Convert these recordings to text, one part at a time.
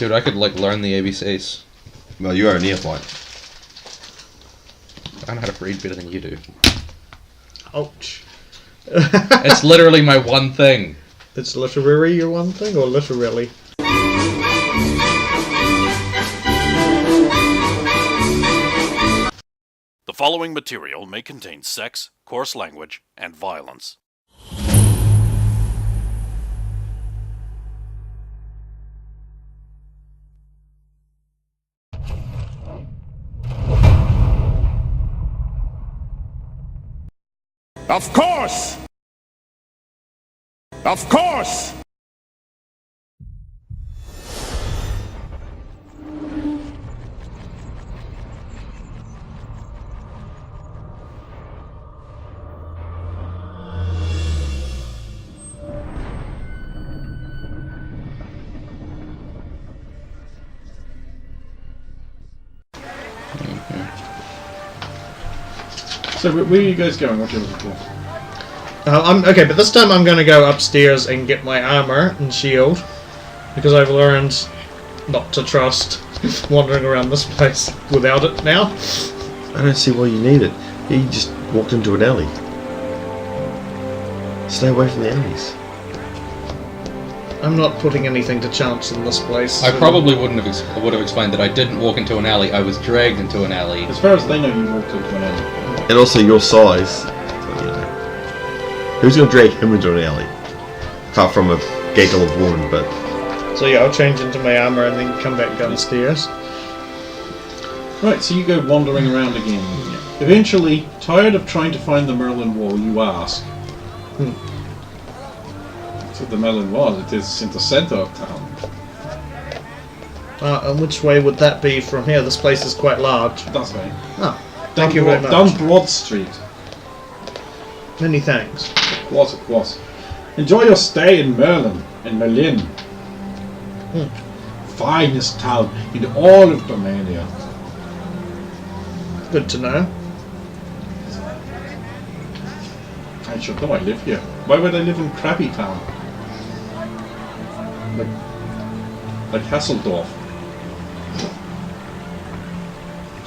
Dude, I could, like, learn the ABCs. Well, you are a neophyte. I know how to read better than you do. Ouch. It's literally my one thing. It's literary your one thing, or literally? The following material may contain sex, coarse language, and violence. Of course! Of course! So where are you guys going? What are you looking for? Okay, but this time I'm going to go upstairs and get my armor and shield, because I've learned not to trust wandering around this place without it now. I don't see why you need it. You just walked into an alley. Stay away from the alleys. I'm not putting anything to chance in this place. I probably would have explained that I didn't walk into an alley, I was dragged into an alley. As far as they know, you walked into an alley. And also your size. Who's going to drag him into an alley? Apart from a gaggle of woman, but... So yeah, I'll change into my armor and then come back downstairs. Right, so you go wandering around again. Yeah. Eventually, tired of trying to find the Merlin Wall, you ask. So the Merlin Wall, it is in the center of town. And which way would that be from here? This place is quite large. That's right. Oh, thank you very much. Down Broad Street. Many thanks. Of course. Enjoy your stay in Merlin. Finest town in all of Domania. Good to know. I should know, I live here. Why would I live in crappy town? Like Hasseldorf.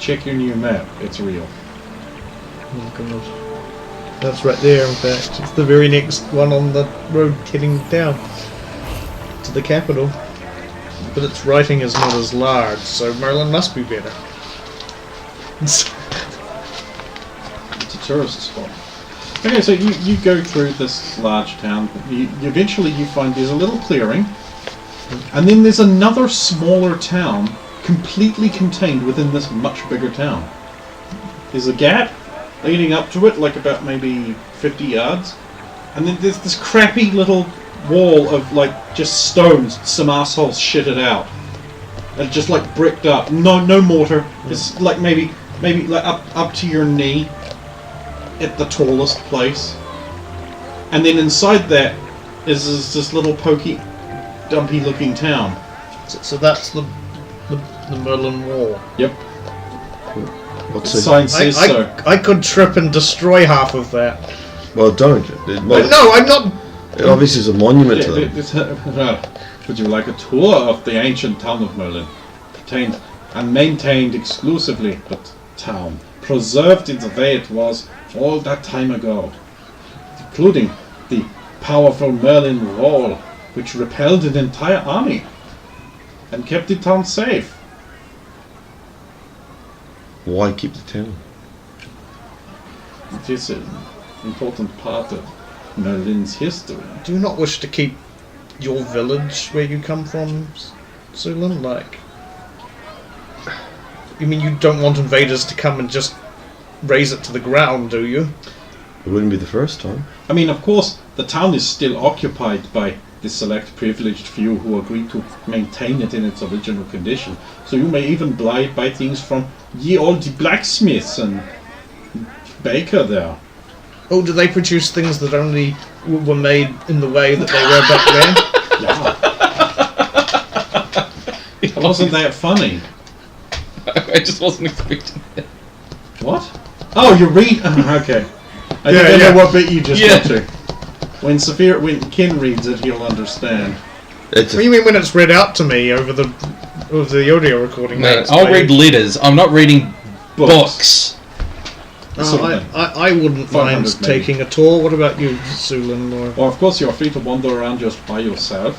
Check your new map, it's real. Oh god. That's right there, in fact. It's the very next one on the road heading down to the capital. But its writing is not as large, so Merlin must be better. It's a tourist spot. Okay, so you go through this large town. Eventually you find there's a little clearing, and then there's another smaller town completely contained within this much bigger town. There's a gap leading up to it, like about maybe 50 yards, and then there's this crappy little wall of like just stones some assholes shitted out, and just like bricked up. No mortar. It's like maybe like up to your knee at the tallest place, and then inside that is this little pokey, dumpy looking town. So that's the Merlin Wall. Yep. What's The it? sign says so. I could trip and destroy half of that. Well, don't. No, I'm not. It obviously is a monument to them. Would you like a tour of the ancient town of Merlin? Contained and maintained exclusively, but town. Preserved in the way it was all that time ago. Including the powerful Merlin Wall, which repelled an entire army and kept the town safe. Why keep the town? It is an important part of Merlin's history. Do you not wish to keep your village where you come from, Sulan? Like, you mean you don't want invaders to come and just raze it to the ground, do you? It wouldn't be the first time. I mean, of course, the town is still occupied by the select privileged few who agree to maintain it in its original condition. So you may even buy things from ye olde blacksmiths and baker there. Oh, do they produce things that only were made in the way that they were back then? Yeah. Wasn't that funny? I just wasn't expecting that. What? Oh, you read? Okay. I don't know what bit you just got to. When Ken reads it, he'll understand. What do you mean when it's read out to me over the of the audio recording. Man, I'll read letters. I'm not reading books. I wouldn't 500 mind maybe. taking a tour. What about you, Zulin? Well, of course, you're free to wander around just by yourself.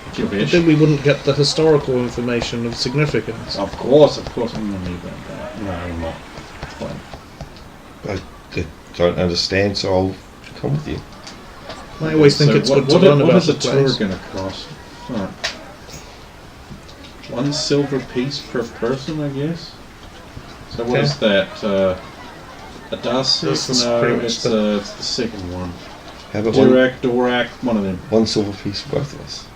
If you wish. Then we wouldn't get the historical information of significance. Of course, I'm going to leave that there. No, I'm not. It's fine. I don't understand, so I'll come with you. I always think it's good to learn what about is the a tour place. going to cost? Right. 1 silver piece per person, I guess. So what is that? A Dasik? This is No, pretty much it's the second one. How about Dorak, one of them. 1 silver piece for both of us?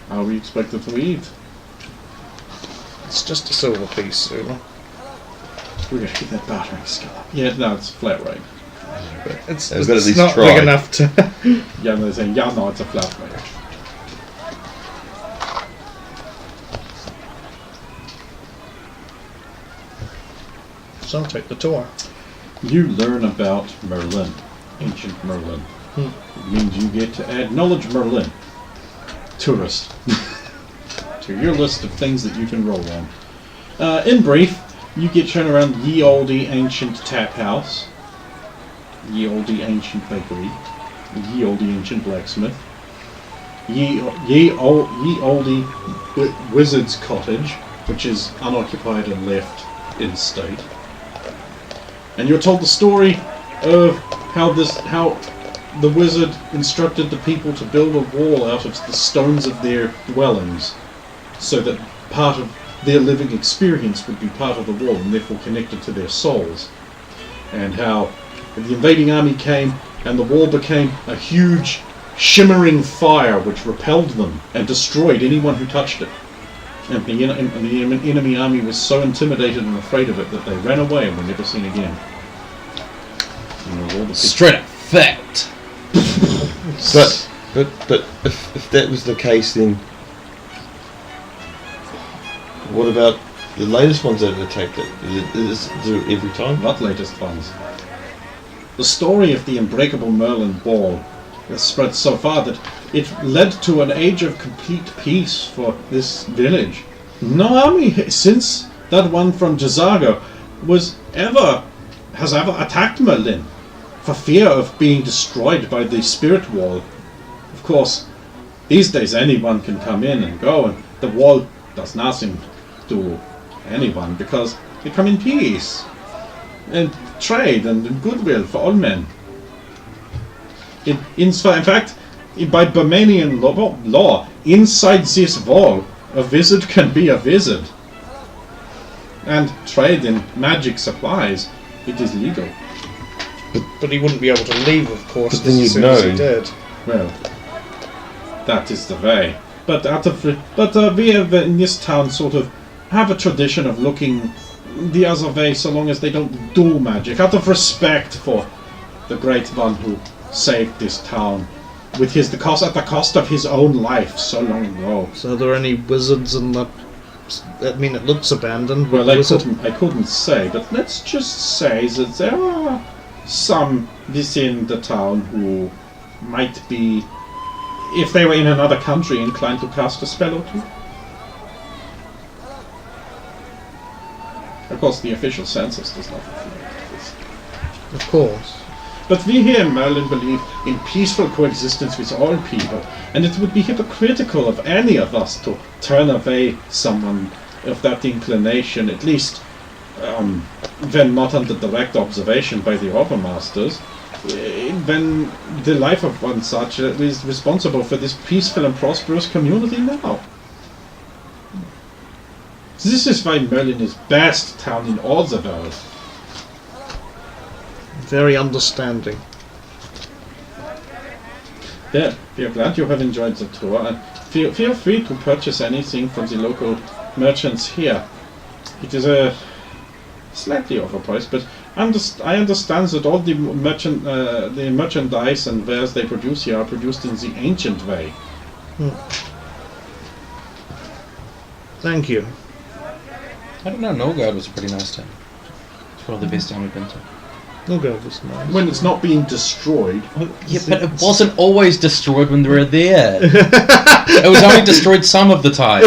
How are we expected to eat? It's just a silver piece, Zulin. We're going to get that battering skill up. Yeah, no, it's flat rate. It's I've got at least not try. big enough to. Yeah, no, they're saying, yeah, no, it's a flat rate. So I'll take the tour. You learn about Merlin, ancient Merlin. It means you get to add knowledge Merlin, tourist, to your list of things that you can roll on. In brief, you get shown around Ye Olde Ancient Tap House, Ye Olde Ancient Bakery, Ye Olde Ancient Blacksmith, Ye Olde Wizard's Cottage, which is unoccupied and left in state. And you're told the story of how the wizard instructed the people to build a wall out of the stones of their dwellings, so that part of their living experience would be part of the wall and therefore connected to their souls. And how the invading army came and the wall became a huge shimmering fire which repelled them and destroyed anyone who touched it. And the enemy army was so intimidated and afraid of it that they ran away and were never seen again. Straight up fact. But if that was the case, then what about the latest ones that have attacked it? Is it every time? Not latest ones. The story of the unbreakable Merlin Wall has spread so far that it led to an age of complete peace for this village. No army since that one from Jazago has ever attacked Merlin for fear of being destroyed by the spirit wall. Of course, these days anyone can come in and go, and the wall does nothing to anyone because they come in peace and trade and goodwill for all men. In fact, by Burmanian law, inside this wall, a wizard can be a wizard. And trade in magic supplies, it is legal. But he wouldn't be able to leave, of course, But then you'd as soon as he know. did. Well, that is the way. But we have in this town sort of have a tradition of looking the other way so long as they don't do magic, out of respect for the great one who saved this town with at the cost of his own life so long ago. So are there any wizards in the... I mean, it looks abandoned. Well, but I couldn't say, but let's just say that there are some within the town who might be, if they were in another country, inclined to cast a spell or two. Of course, the official census does not reflect this. Of course. But we here in Merlin believe in peaceful coexistence with all people, and it would be hypocritical of any of us to turn away someone of that inclination, at least when not under direct observation by the Overmasters, when the life of one such is responsible for this peaceful and prosperous community now. This is why Merlin is best town in all the world. Very understanding. Yeah, we are glad you have enjoyed the tour, and feel free to purchase anything from the local merchants here. It is a slightly overpriced, but I understand that all the merchandise and wares they produce here are produced in the ancient way. Thank you. I don't know. Norgard was a pretty nice town. It's one of the best town we've been to. We'll go with small. When it's not being destroyed. Yeah, but it wasn't always destroyed when they were there. It was only destroyed some of the time.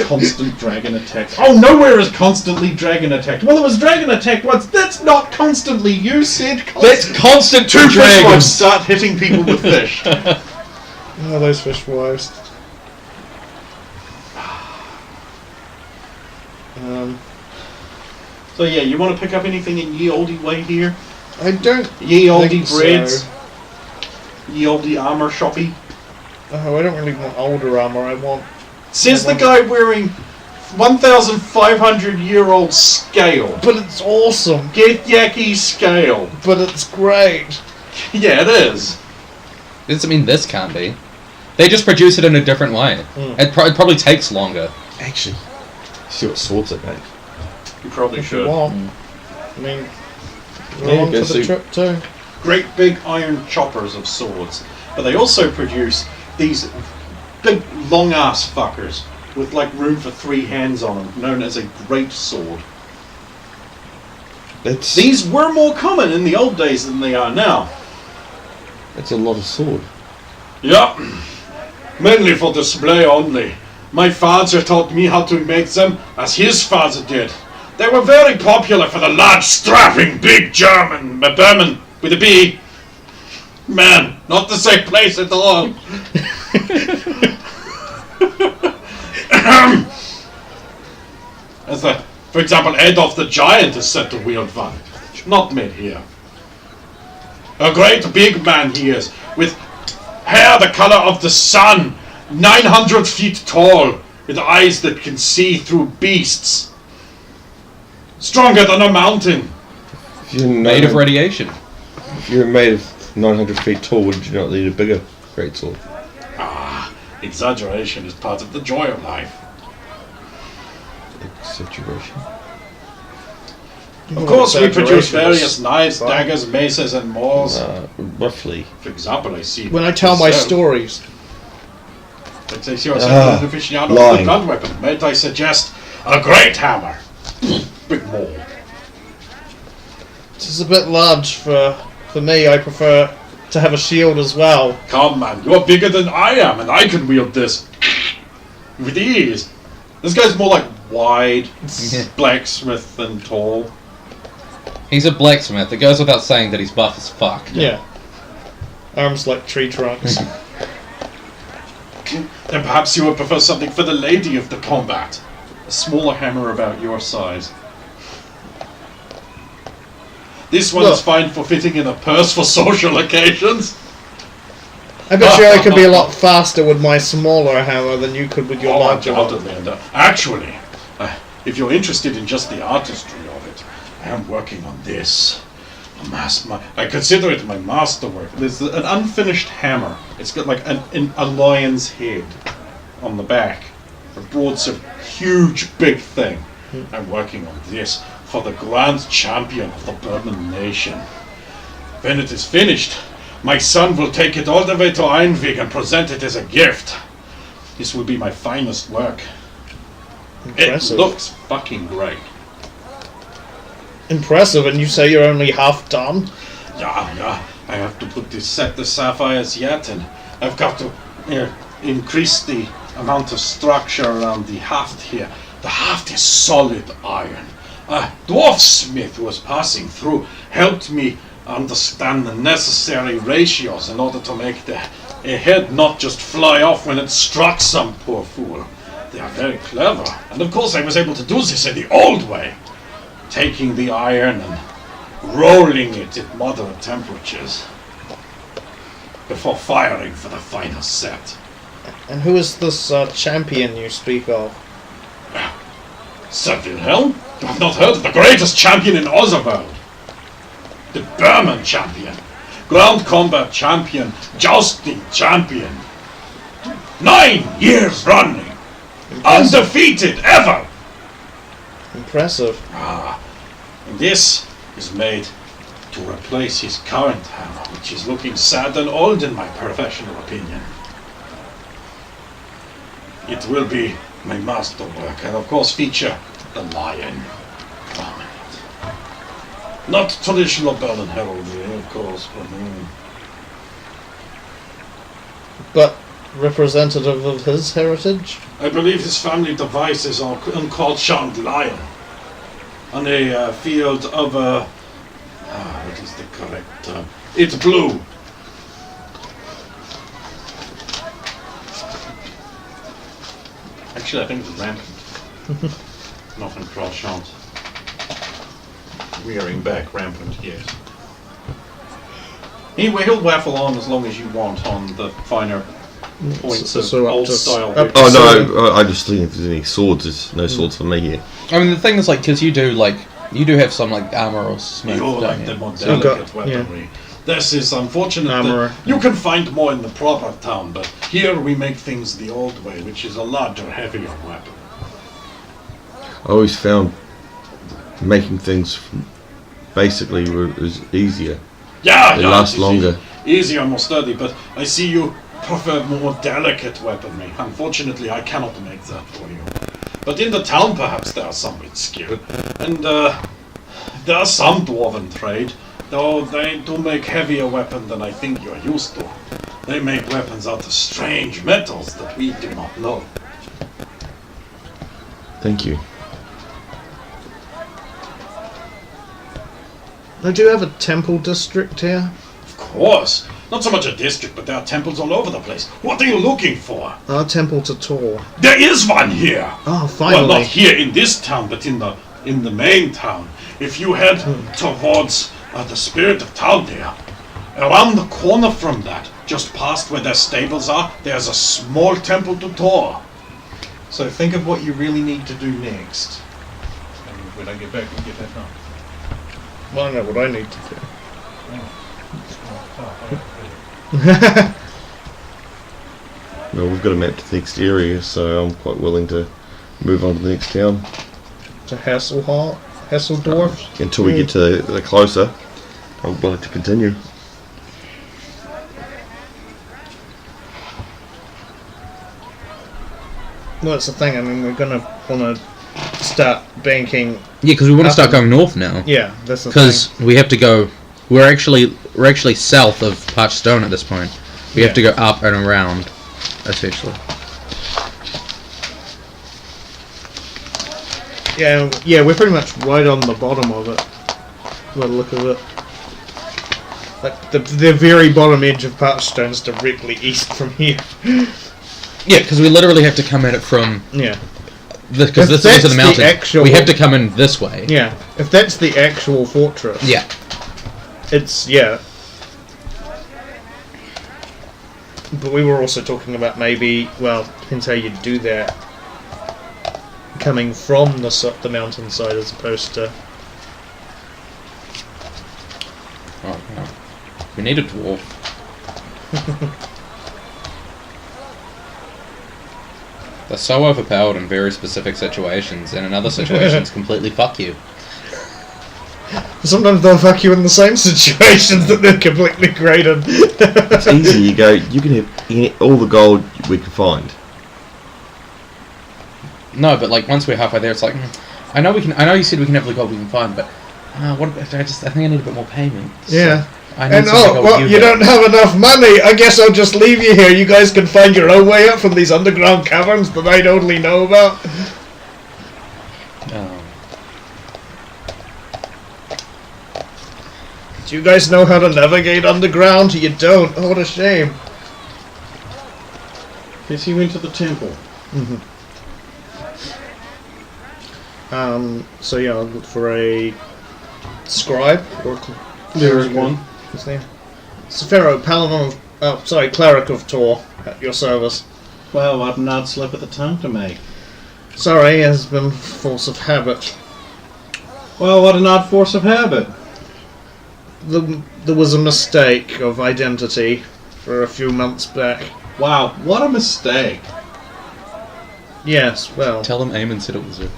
Constant dragon attacks. Oh, nowhere is constantly dragon attacked. Well, it was dragon attacked once. That's not constantly. You said constant. That's constant Two fishwives dragons. start hitting people with fish. Oh, those fishwives. So yeah, you want to pick up anything in ye olde way here? I don't Ye olde think breads? so. Ye olde armor shoppy? Oh, I don't really want older armor. I want. Says the guy wearing 1,500-year-old scale. But it's awesome. Get Yaki scale. But it's great. Yeah, it is. Doesn't mean this can't be. They just produce it in a different way. It probably takes longer. Actually, see what swords they make. You probably If you should. want. I mean, we're Yeah, along go for the see. trip too. Great big iron choppers of swords. But they also produce these big long ass fuckers with like room for 3 hands on them, known as a great sword. That's These were more common in the old days than they are now. that's a lot of sword. Yep. Mainly for display only. My father taught me how to make them as his father did. They were very popular for the large, strapping, big German with a B. Man, not the same place at all. As for example, Adolf the Giant is said to wield one. Not made here. A great big man he is, with hair the color of the sun, 900 feet tall, with eyes that can see through beasts. Stronger than a mountain. If you're Made of radiation. If you're made of 900 feet tall, would you not need a bigger greatsword? Exaggeration is part of the joy of life. Situation. Of course, we produce Exaggeration is various knives, fine. daggers, maces, and maws. Roughly. For example, I see. When I tell my yourself- stories. Let's say yourself an aficionado of the lying. gun weapon. Might I suggest a great hammer? Big maul. This is a bit large for me. I prefer to have a shield as well. Come, man, you're bigger than I am, and I can wield this with ease. This guy's more like wide, blacksmith, than tall. He's a blacksmith. It goes without saying that he's buff as fuck. Yeah. Arms like tree trunks. Then perhaps you would prefer something for the lady of the combat. A smaller hammer about your size. This one Look. is fine for fitting in a purse for social occasions. I bet you I could be a lot faster with my smaller hammer than you could with your larger one. undoubtedly. And, actually, if you're interested in just the artistry of it, I am working on this. I consider it my masterwork. There's an unfinished hammer. It's got like a lion's head on the back. A broadsword, huge, big thing. I'm working on this for the grand champion of the Burman nation. When it is finished, my son will take it all the way to Einvig and present it as a gift. This will be my finest work. Impressive. It looks fucking great. Impressive, and you say you're only half done? Yeah. I have to set the sapphires yet, and I've got to increase the amount of structure around the haft here. The haft is solid iron. A dwarf smith who was passing through helped me understand the necessary ratios in order to make a head not just fly off when it struck some poor fool. They are very clever, and of course I was able to do this in the old way. Taking the iron and rolling it at moderate temperatures before firing for the final set. And who is this champion you speak of? Sir Wilhelm? You have not heard of the greatest champion in Otherworld? The Burman champion, ground combat champion, jousting champion. 9 years running, Impressive. undefeated ever. Impressive. And this is made to replace his current hammer, which is looking sad and old in my professional opinion. It will be my masterwork, and of course feature the lion. Not traditional Berlin heraldry, of course, but But representative of his heritage? I believe his family devices are called chandelier on a field of what is the correct term? It's blue. Actually, I think it's rampant. Not in cross-shant. Rearing back, rampant, yes. Anyway, he'll waffle on as long as you want on the finer points of So up old to- style. up to- Oh no, I just think if there's any swords, there's no swords for me here. I mean, the thing is, like, because you do have some, like, armor or smith, You're don't like you? the more So you've got- delicate weaponry. This is unfortunate. Armor. That you can find more in the proper town, but here we make things the old way, which is a larger, heavier weapon. I always found making things basically was easier. Yeah, They yeah, last it's longer. easier, more sturdy, but I see you prefer more delicate weaponry. Unfortunately, I cannot make that for you. But in the town, perhaps there are some with skill. And there are some dwarven trade, though they do make heavier weapon than I think you're used to. They make weapons out of strange metals that we do not know. Thank you. Now, do you have a temple district here? Of course. Not so much a district, but there are temples all over the place. What are you looking for? Our temple to Tor. There is one here! Oh, finally. Well, not here in this town, but in the main town. If you head towards the spirit of town there, around the corner from that, just past where their stables are, there's a small temple to Thor. So think of what you really need to do next. And when I get back, we get that done. Well, I know what I need to do. Well, we've got a map to the next area, so I'm quite willing to move on to the next town. To Hasseldorf? Until we get to the closer, I'm willing to continue. Well, that's the thing. I mean, we're gonna want to start banking. Yeah, because we want to Up start and- going north now. Yeah, that's the Because we have to go. We're actually south of Parched Stone at this point. We have to go up and around, essentially. thing. Yeah, we're pretty much right on the bottom of it. By the look of it. Like the very bottom edge of Parched Stone's directly east from here. Yeah, because we literally have to come at it from Yeah. because If this is to that's the the mountain. actual- We have to come in this way. Yeah. If that's the actual fortress. Yeah. It's But we were also talking about maybe, well, depends how you do that. Coming from the mountainside as opposed to. Oh, no. We need a dwarf. They're so overpowered in very specific situations, and in other situations, completely fuck you. Sometimes they'll fuck you in the same situations that they're completely great in. It's easy. You can have all the gold we can find. No, but like once we're halfway there, it's like I know you said we can have the gold we can find, but what? I think I need a bit more payment. So Yeah. I need And some gold well, you don't have enough money. I guess I'll just leave you here. You guys can find your own way up from these underground caverns that I only know about. Do you guys know how to navigate underground? You don't. Oh, what a shame. Guess he went to the temple. So yeah, I'll look for a scribe or There's one. His name. Sephiro, Paladin of, Cleric of Tor, at your service. Well, what an odd slip of the tongue to make. Sorry, it has been force of habit. Well, what an odd force of habit. There was a mistake of identity for a few months back. Wow, what a mistake. Yes, well. Tell them Eamon said it was a...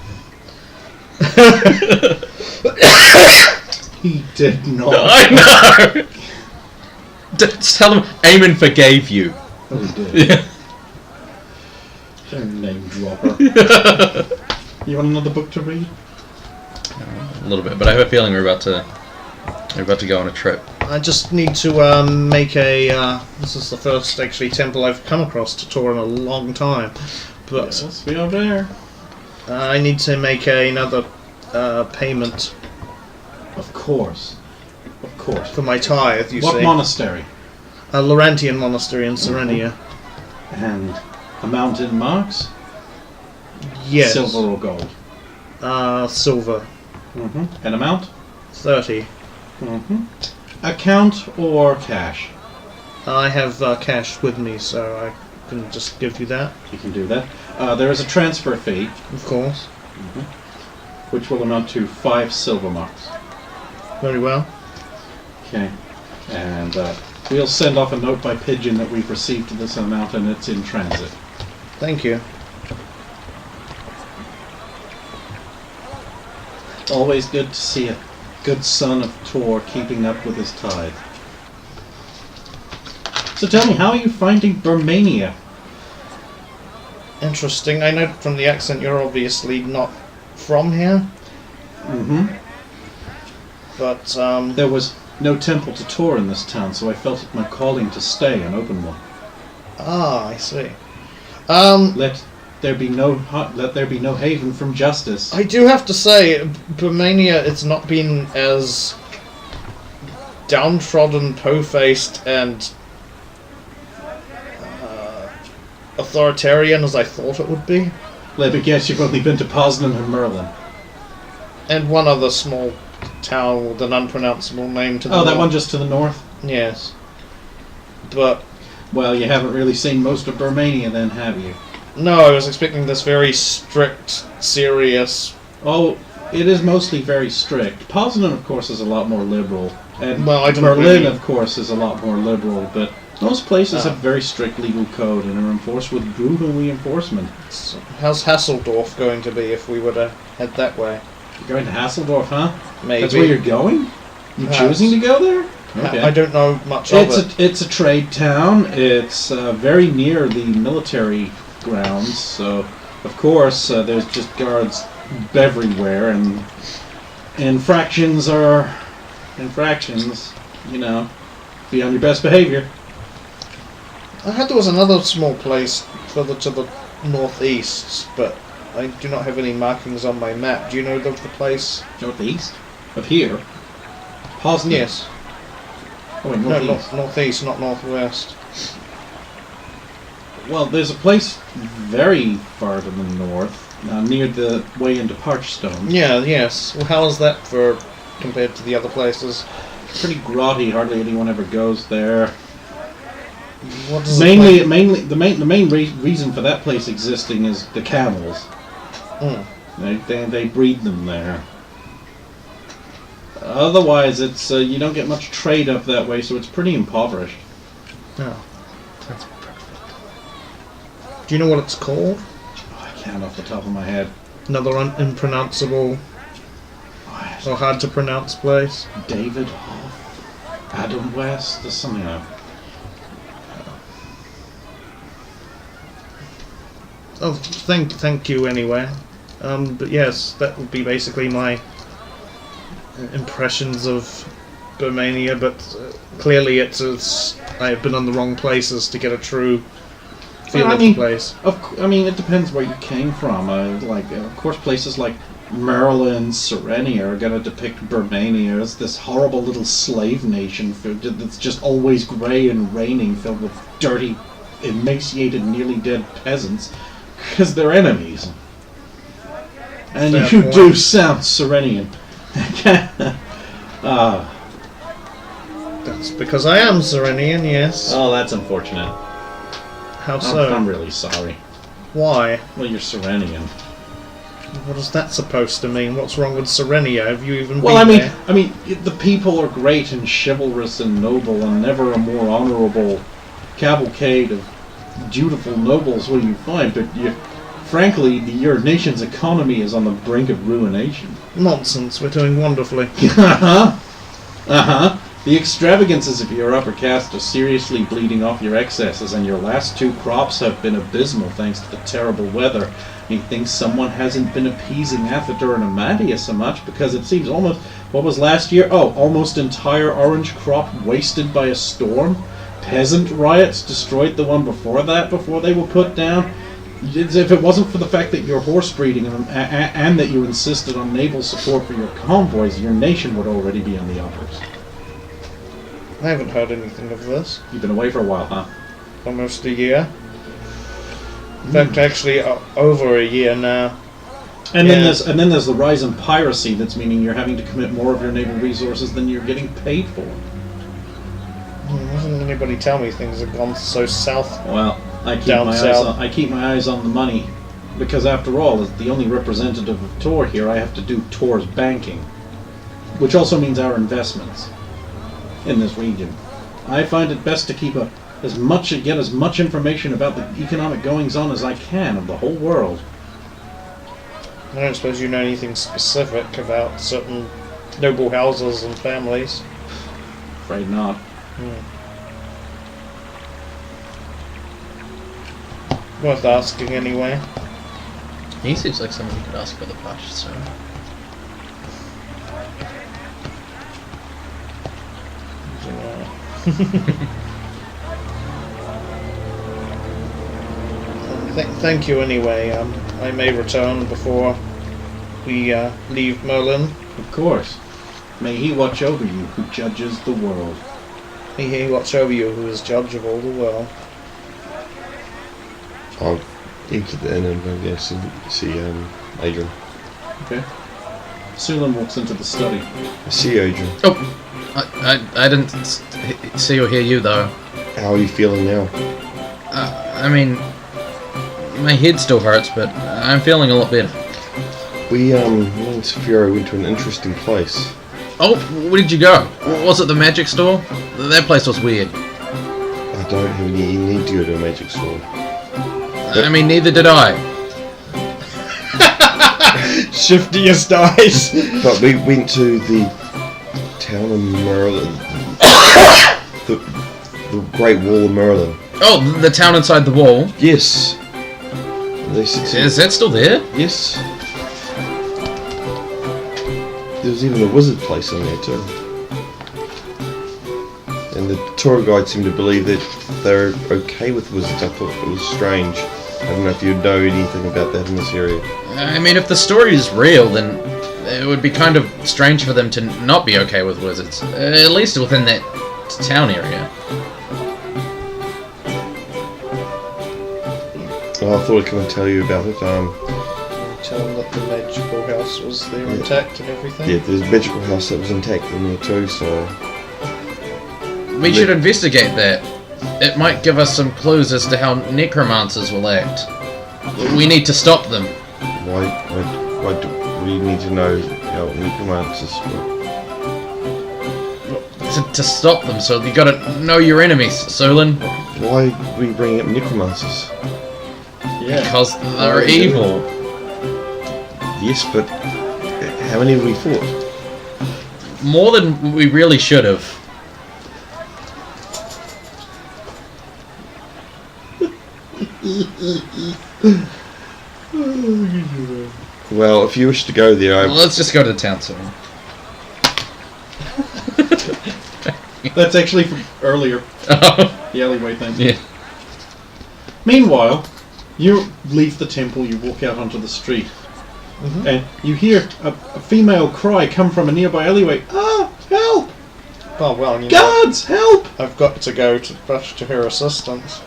He did not. I know! Just tell them Eamon forgave you. Oh, he did. Yeah. They're name dropper. You want another book to read? A little bit, but I have a feeling we're about to We're about to go on a trip. I just need to make a. This is the first actually temple I've come across to tour in a long time, but Yes, we are there. I need to make another payment Of course. Of course. for my tithe. You What see, monastery? a Laurentian monastery in Serenia. And amount in marks? Yes, Silver or gold? silver, An amount? 30. Account or cash? I have cash with me, so I can just give you that, You can do that. There is a transfer fee, of course. which will amount to 5 silver marks. Very well. Okay. And we'll send off a note by pigeon that we've received this amount and it's in transit. Thank you. Always good to see a good son of Tor keeping up with his tithe. So tell me, how are you finding Burmania? Interesting. I know from the accent you're obviously not from here, but There was no temple to Tor in this town, so I felt it my calling to stay and open one. I see. Let there be no haven from justice. I do have to say, Burmania, it's not been as downtrodden, po-faced, and authoritarian as I thought it would be. Let me guess, you've only been to Poznan and Merlin. And one other small town with an unpronounceable name to the Oh, that north. one just to the north? Yes. But, Well, you haven't really seen most of Burmania then, have you? no, I was expecting this very strict, serious... Oh, it is mostly very strict. Poznan, of course, is a lot more liberal. And Well, I don't Berlin, really- of course, is a lot more liberal, but most places have very strict legal code and are enforced with brutal reinforcement. How's Hasseldorf going to be if we were to head that way? You're going to Hasseldorf, huh? Maybe. That's where you're going? You Perhaps. choosing to go there? Okay. I don't know much of it. It's a trade town. It's very near the military grounds, so of course there's just guards everywhere, and infractions are infractions. You know, be on your best behavior. I heard there was another small place further to the northeast, but I do not have any markings on my map. Do you know of the place? Northeast of here. Poznan. Yes. Oh, wait, No, northeast. northeast, not northwest. Well, there's a place very far to the north, near the way into Parchstone. Yeah, yes. Well, how is that for compared to the other places? Pretty grotty. Hardly anyone ever goes there. What does The main reason for that place existing is the camels. They breed them there. Otherwise, it's you don't get much trade up that way, so it's pretty impoverished. Oh, that's perfect. Do you know what it's called? Oh, I can't off the top of my head. Another unpronounceable Oh, or hard to pronounce place? David Hoff, Adam West, there's something like that. Oh, thank you anyway. But yes, that would be basically my impressions of Burmania, but clearly it's I've been on the wrong places to get a true feel of the place. It depends where you came from. Of course, places like Merlin, Serenia are going to depict Burmania as this horrible little slave nation that's just always grey and raining, filled with dirty, emaciated, nearly dead peasants, because they're enemies. And Fair you point. do sound Serenian. That's because I am Serenian, yes. Oh, that's unfortunate. How so? I'm really sorry. Why? Well, you're Serenian. What is that supposed to mean? What's wrong with Serenia? Have you even Well, been there? the people are great and chivalrous and noble, and never a more honourable cavalcade of dutiful nobles will you find. But frankly, your nation's economy is on the brink of ruination. Nonsense, we're doing wonderfully. The extravagances of your upper caste are seriously bleeding off your excesses, and your last 2 crops have been abysmal thanks to the terrible weather. Methinks someone hasn't been appeasing Athadur and Amadia so much, because it seems almost... What was last year? Oh, almost entire orange crop wasted by a storm. Peasant riots destroyed the one before that, before they were put down. If it wasn't for the fact that you're horse breeding and that you insisted on naval support for your convoys, your nation would already be on the uppers. I haven't heard anything of this. You've been away for a while, huh? Almost a year. In fact, actually, over a year now. And then there's the rise in piracy. That's meaning you're having to commit more of your naval resources than you're getting paid for. Doesn't anybody tell me things have gone so south? Well, I keep my eyes on the money, because after all, as the only representative of Tor here, I have to do Tor's banking, which also means our investments in this region. I find it best to get as much information about the economic goings-on as I can of the whole world. I don't suppose you know anything specific about certain noble houses and families. Afraid not. Worth asking anyway. He seems like someone you could ask for the patch, so... Thank you anyway. I may return before we leave Merlin. Of course. May he watch over you who judges the world. May he watch over you who is judge of all the world. I'll enter the inn and go see Adrian. Okay. Sulan walks into the study. I see Adrian. Oh! I didn't see or hear you, though. How are you feeling now? I mean... My head still hurts, but I'm feeling a lot better. Me and Saphira went to an interesting place. Oh, where did you go? Was it the magic store? That place was weird. I don't have any need to go to a magic store. I mean, neither did I. Shiftiest eyes. But we went to the town of Merlin. the Great Wall of Merlin. Oh, the town inside the wall? Yes. Is that still there? Yes. There was even a wizard place in there too. And the tour guide seemed to believe that they're okay with wizards. I thought it was strange. I don't know if you know anything about that in this area. I mean, if the story is real, then it would be kind of strange for them to not be okay with wizards. At least within that town area. Well, I thought I'd come and tell you about it. Tell them that the magical house was there intact and everything. Yeah, there's a magical house that was intact in there too, so... We should investigate that. It might give us some clues as to how necromancers will act. We need to stop them. Why do we need to know how necromancers work? To stop them, so you gotta know your enemies, Solon. Why are we bringing up necromancers? Yeah. Because they're evil. Yes, but how many have we fought? More than we really should have. Well, if you wish to go there, Well, let's just go to the town soon. That's actually from earlier. The alleyway thing. Yeah. Meanwhile, you leave the temple, you walk out onto the street, and you hear a female cry come from a nearby alleyway. Ah, help! Oh well, you know, Guards, help! I've got to go to rush to her assistance.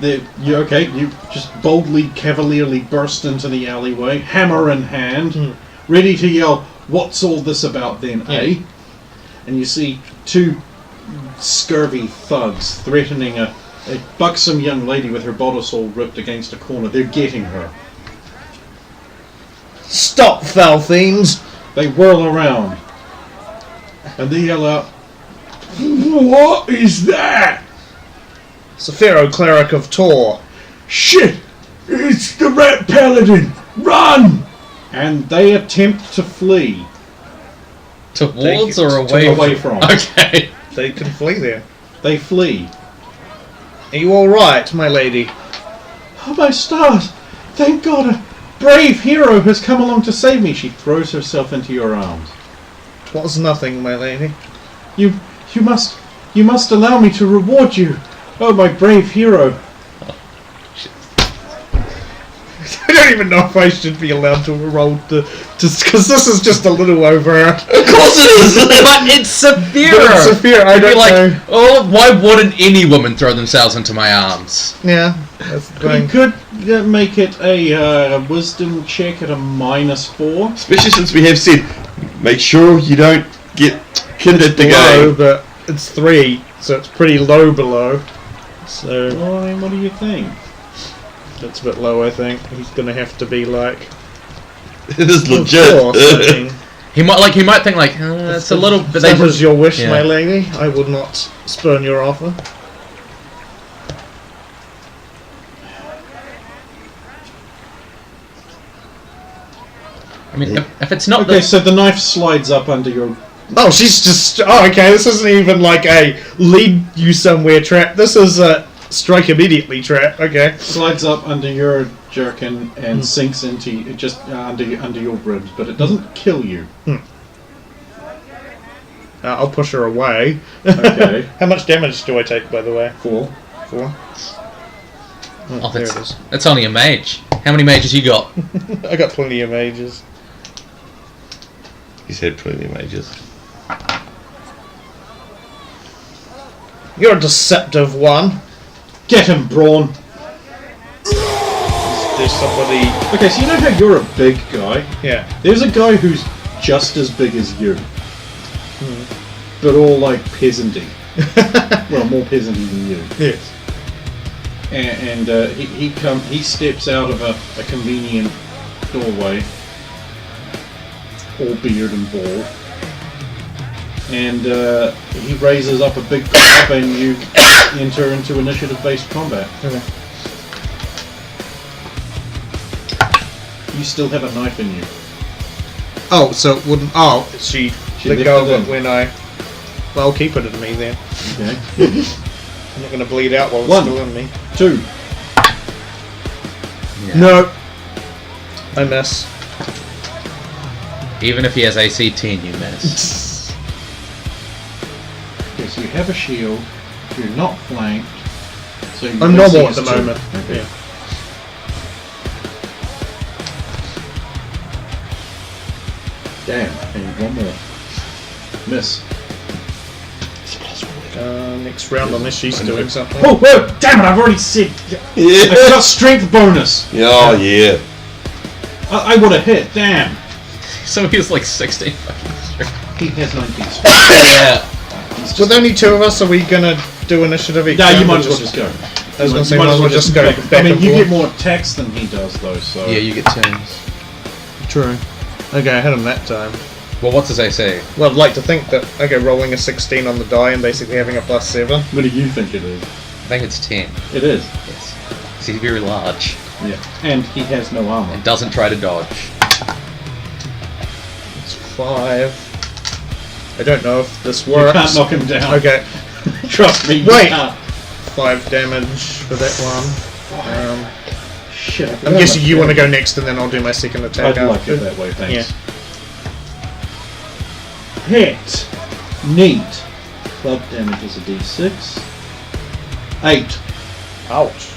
You just boldly, cavalierly burst into the alleyway, hammer in hand, ready to yell, "What's all this about then, eh?" And you see 2 scurvy thugs threatening a buxom young lady with her bodice all ripped against a corner. They're getting her. Stop, foul fiends! They whirl around. And they yell out, "What is that?" Saphiro, cleric of Tor. "Shit! It's the Rat Paladin! Run!" And they attempt to flee. Towards or away? Away from. Okay. They can flee there. They flee. Are you alright, my lady? Oh my stars! Thank God a brave hero has come along to save me. She throws herself into your arms. 'Twas nothing, my lady. You must allow me to reward you. Oh, my brave hero. I don't even know if I should be allowed to roll just because this is just a little over. Of course it is, but it's severe. It's severe, I It'd be don't like, know. oh, why wouldn't any woman throw themselves into my arms? Yeah, that's the We thing. could make it a wisdom check at a -4. Especially since we have said, make sure you don't get killed at the Below, game. but it's 3, so it's pretty low below. So Well, I mean, what do you think? that's a bit low, I think. He's gonna have to be like. It is Of legit. course, I mean, He might think like, it's a little. But if they that was your wish, Yeah. my lady. I would not spurn your offer. I mean, if it's not Okay, the, so the knife slides up under your... Oh, she's just. Oh, okay. This isn't even like a lead you somewhere trap. This is a strike immediately trap. Okay. Slides up under your jerkin and sinks into just under your ribs, but it doesn't kill you. I'll push her away. Okay. How much damage do I take, by the way? 4. 4. oh, there that's, it is. that's only a mage. How many mages you got? I got plenty of mages. He's had plenty of mages. You're a deceptive one. Get him, Braun! There's somebody. Okay, so you know how you're a big guy? Yeah. There's a guy who's just as big as you. But all like peasanty. Well, more peasanty than you. Yes. And he steps out of a convenient doorway, all beard and bald, and he raises up a big club, and you enter into initiative-based combat. Okay. You still have a knife in you. Oh, so it wouldn't. Oh, she let left go it of in. it when I. Well, I'll keep it in me then. Okay. I'm not going to bleed out while it's 1. still in me. 2. No. I miss. Even if he has AC 10, you miss. Okay, so you have a shield. You're not flanked. So you I'm can see normal at the it's 2. moment. Okay. Yeah. Damn. And 1 more. Miss. Next round, unless she's doing something. Oh, whoa! Damn it! I've already said. I Yeah. got strength bonus. Oh, yeah. I would have hit. Damn. So he was like 16 fucking strength. He has 19. Yeah. With only 2 of us, are we going to do initiative each No, you round, might or as well just go. I was going to say, You might as well just go back I mean, and you forth. get more attacks than he does, though. So Yeah, you get turns. True. Okay, I hit him that time. Well, what's his AC? Well, I'd like to think that, okay, rolling a 16 on the die and basically having a +7. what do you think it is? I think it's 10. It is. Yes. 'Cause he's very large Yeah. And he has no armor. and doesn't try to dodge. It's 5. I don't know if this You works. can't knock him down. Okay, Trust me. You Wait. can't. 5 damage for that one. Shit. I I'm forgot guessing about you that. want to go next and then I'll do my second attack I'd like after. it that way, thanks. Yeah. Hit. Neat. Club damage is a d6. 8. Ouch.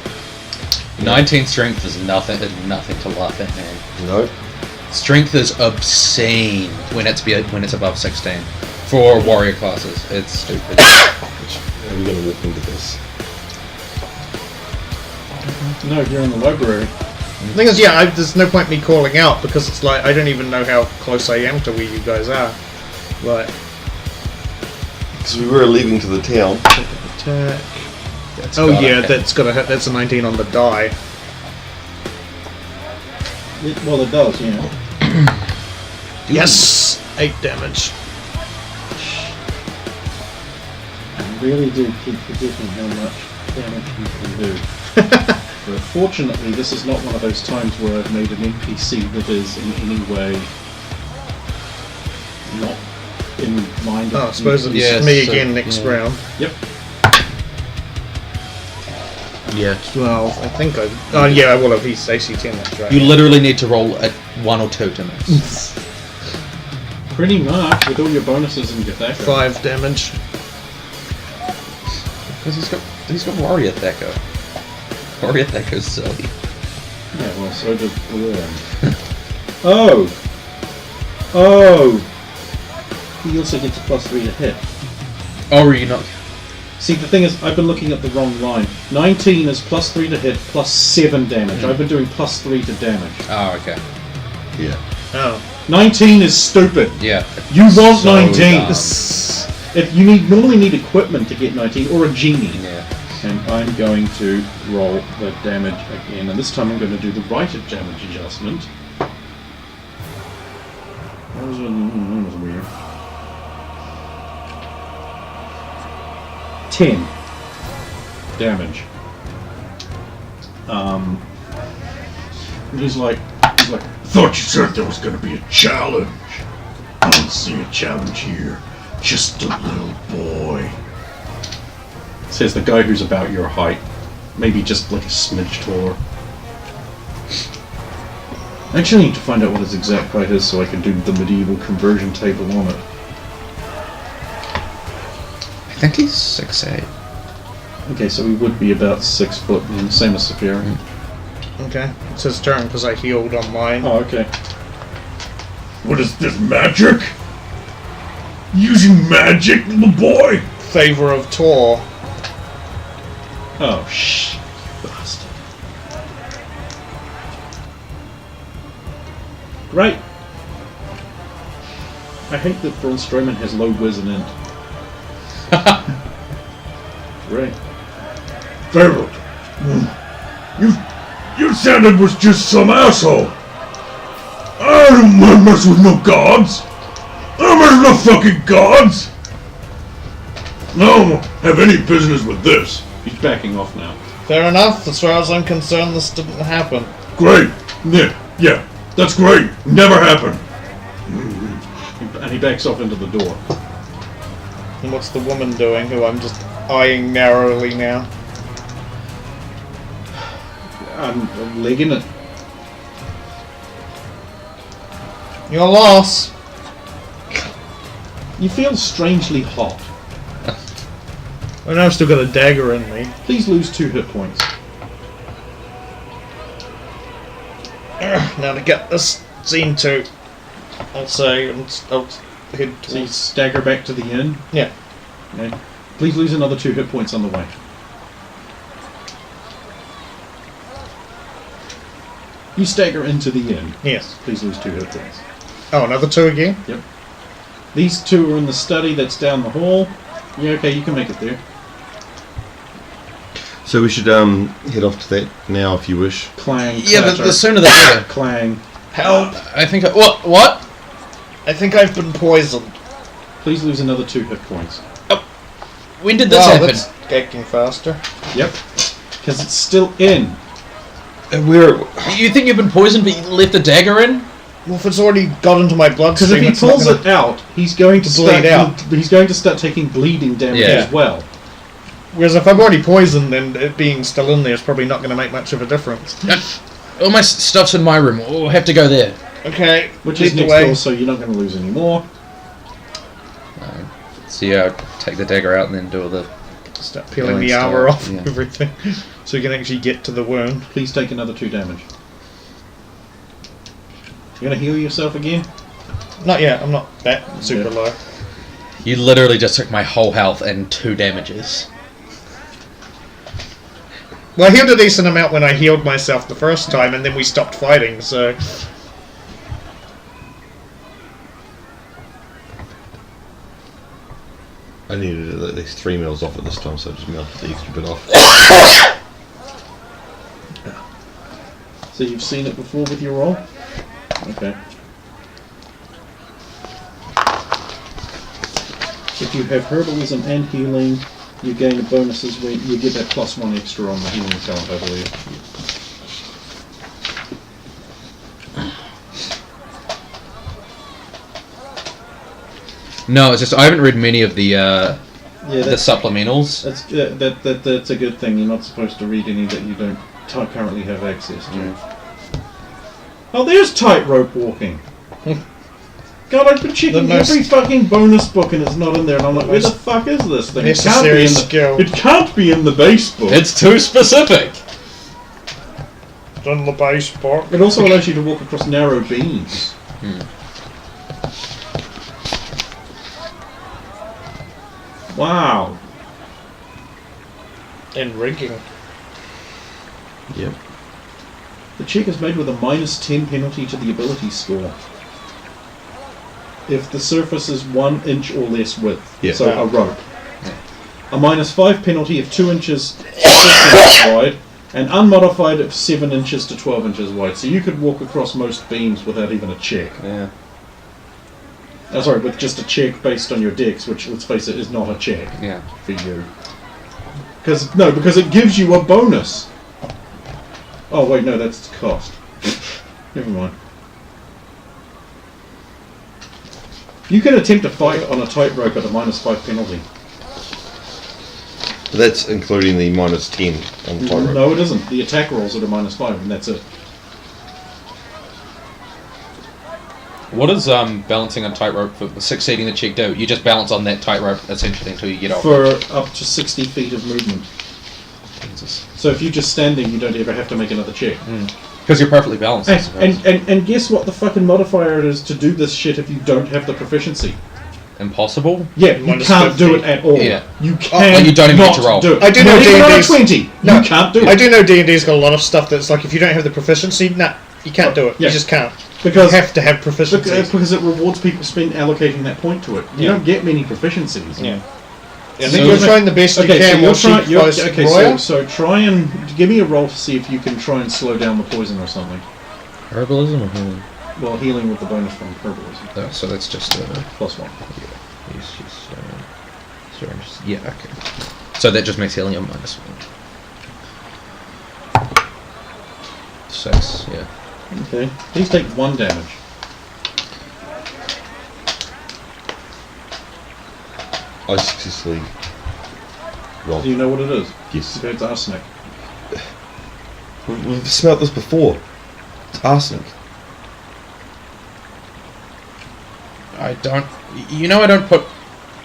19 strength is nothing to laugh at, man. No. Strength is obscene when it's above 16 for warrior classes. It's stupid. I'm going to walk into this. No, you're in the library. The thing is, yeah, there's no point me calling out because it's like I don't even know how close I am to where you guys are. Like, So we were leaving to the town. attack. That's Oh gotta yeah, hit. that's gotta hit. That's a 19 on the die. Well, it does, yeah. Yes, 8 damage. I really do keep forgetting how much damage you can do. But fortunately, this is not one of those times where I've made an NPC that is in any way not in mind. Oh, I suppose it's Yeah, me so- again next yeah. round. Yep. Yeah. 12, I think I... Oh, yeah, I will have. He's AC 10, that's right. You literally need to roll a 1 or 2 to miss. Pretty much with all your bonuses and your attack. 5 damage. Because he's got Warrior Thacker. Warrior Thacker's silly. Yeah, well, so did Glenn. Oh! He also gets a +3 to hit. Oh, are you not? See, the thing is, I've been looking at the wrong line. 19 is +3 to hit, +7 damage. I've been doing +3 to damage. Oh, okay. Yeah. Oh. 19 is stupid. Yeah. You want So 19. dumb. If you normally need equipment to get 19, or a genie. Yeah. And I'm going to roll the damage again, and this time I'm going to do the right damage adjustment. That was weird. 10 damage. And he's like, Thought you said there was gonna be a challenge. I don't see a challenge here. Just a little boy. says the guy who's about your height, maybe just like a smidge taller. I actually need to find out what his exact height is so I can do the medieval conversion table on it. I think he's 6'8". Okay, so he would be about 6 foot, and same as Saphira. Okay. It's his turn because I healed on mine. Oh, okay. What is this, magic? Using magic, little boy? Favor of Tor. Oh, shh. Bastard. Right. I hate that Braun Strowman has low whiz and int. Right. Favorite. You said it was just some asshole. I don't want to mess with no gods. I don't mess with no fucking gods. I don't have any business with this. He's backing off now. Fair enough. As far as I'm concerned, this didn't happen. Great. Yeah, that's great. Never happened. And he backs off into the door. And what's the woman doing, who I'm just eyeing narrowly now? I'm legging it. Your loss. You feel strangely hot. I know I've still got a dagger in me. Please lose 2 hit points. Now to get this scene to, I'll say, I'll head So you towards... stagger back to the inn. Yeah. Okay. Please lose another 2 hit points on the way. You stagger into the inn. Yes. Please lose 2 hit points. Oh, another 2 again? Yep. These 2 are in the study that's down the hall. Yeah, okay, you can make it there. So we should head off to that now if you wish. Clang, Yeah, clatter, the sooner the better. clang. Help! I think. What? I think I've been poisoned. Please lose another 2 hit points. When did this Wow, happen? that's getting faster. Yep. Because it's still in. You think you've been poisoned, but you left the dagger in? Well, if it's already got into my Because bloodstream, if he it's not pulls gonna... it out, he's going to bleed out. He's going to start taking bleeding damage Yeah. as well. Whereas if I'm already poisoned, then it being still in there is probably not going to make much of a difference. All my stuff's in my room. We'll have to go there. Okay, Which lead is the next way. door, so you're not going to lose any more. So yeah, I'll take the dagger out and then do all the... Start peeling Going the armor stuff, off yeah. and everything, so you can actually get to the wound. Please take another 2 damage. You're going to heal yourself again? Not yet. I'm not that super Yeah. low. You literally just took my whole health and 2 damages. Well, I healed a decent amount when I healed myself the first time, and then we stopped fighting. So I needed at least 3 mils off it this time, so I just melted the extra bit off. So you've seen it before with your roll? Okay. If you have herbalism and healing, you gain a bonuses when you get that +1 extra on the healing count, I believe. No, it's just I haven't read many of the Yeah, the supplementals. that's a good thing. You're not supposed to read any that you don't currently have access to. Oh, there's tightrope walking. God, I've been checking every fucking bonus book and it's not in there, and I'm like, where the fuck is this thing? It can't be in the. It can't be in the base book. It's too specific. It's on the base book. It also allows you to walk across narrow beams. Wow. And rigging. Yep. The check is made with a -10 penalty to the ability score. If the surface is 1 inch or less width, Yeah. so a rope. A -5 penalty if 2 inches to 6 inches wide, and unmodified if 7 inches to 12 inches wide. So you could walk across most beams without even a check. Yeah. Sorry, with just a check based on your dex, which, let's face it, is not a check Yeah. for you. Because it gives you a bonus. Oh wait, no, that's cost. Never mind. You can attempt a fight on a tightrope at a -5 penalty. That's including the -10 on the tightrope. No, it isn't. The attack rolls at a -5, and that's it. What is balancing on tightrope for succeeding the check do? You just balance on that tightrope essentially until you get off. For up to 60 feet of movement. Jesus. So if you're just standing, you don't ever have to make another check. Because you're perfectly balanced. I suppose. And guess what the fucking modifier is to do this shit if you don't have the proficiency? Impossible. Yeah, you can't do it at all. Yeah. You can't. you don't even get to roll. Do it. I do know Not even on a D&D's 20. No, You can't do it. I do know D&D's got a lot of stuff that's like if you don't have the proficiency, nah, you can't do it. Yeah. You just can't. Because You have to have proficiency. because it rewards people allocating that point to it. You Yeah. don't get many proficiencies. Yeah. I So- think you're trying the best you Okay, can. so while okay, so try and give me a roll to see if you can try and slow down the poison or something. Herbalism or healing? Well, healing with the bonus from herbalism. Oh, so that's just +1. yeah, okay. So that just makes healing a -1. 6, yeah. Okay. Please take 1 damage. I successfully rolled. Do you know what it is? Yes. It's arsenic. We've smelt this before. It's arsenic. I don't... You know I don't put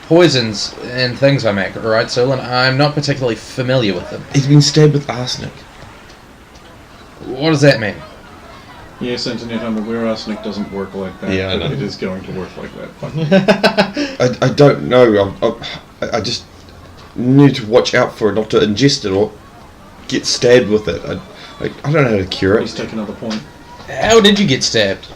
poisons in things I make, right, Solon? I'm not particularly familiar with them. He's been stabbed with arsenic. What does that mean? Yes, Internet, I'm aware arsenic doesn't work like that. Yeah, I but know. it is going to work like that. Fuck you. I don't know. I just need to watch out for it, not to ingest it or get stabbed with it. I don't know how to cure Please it. take another point. How did you get stabbed?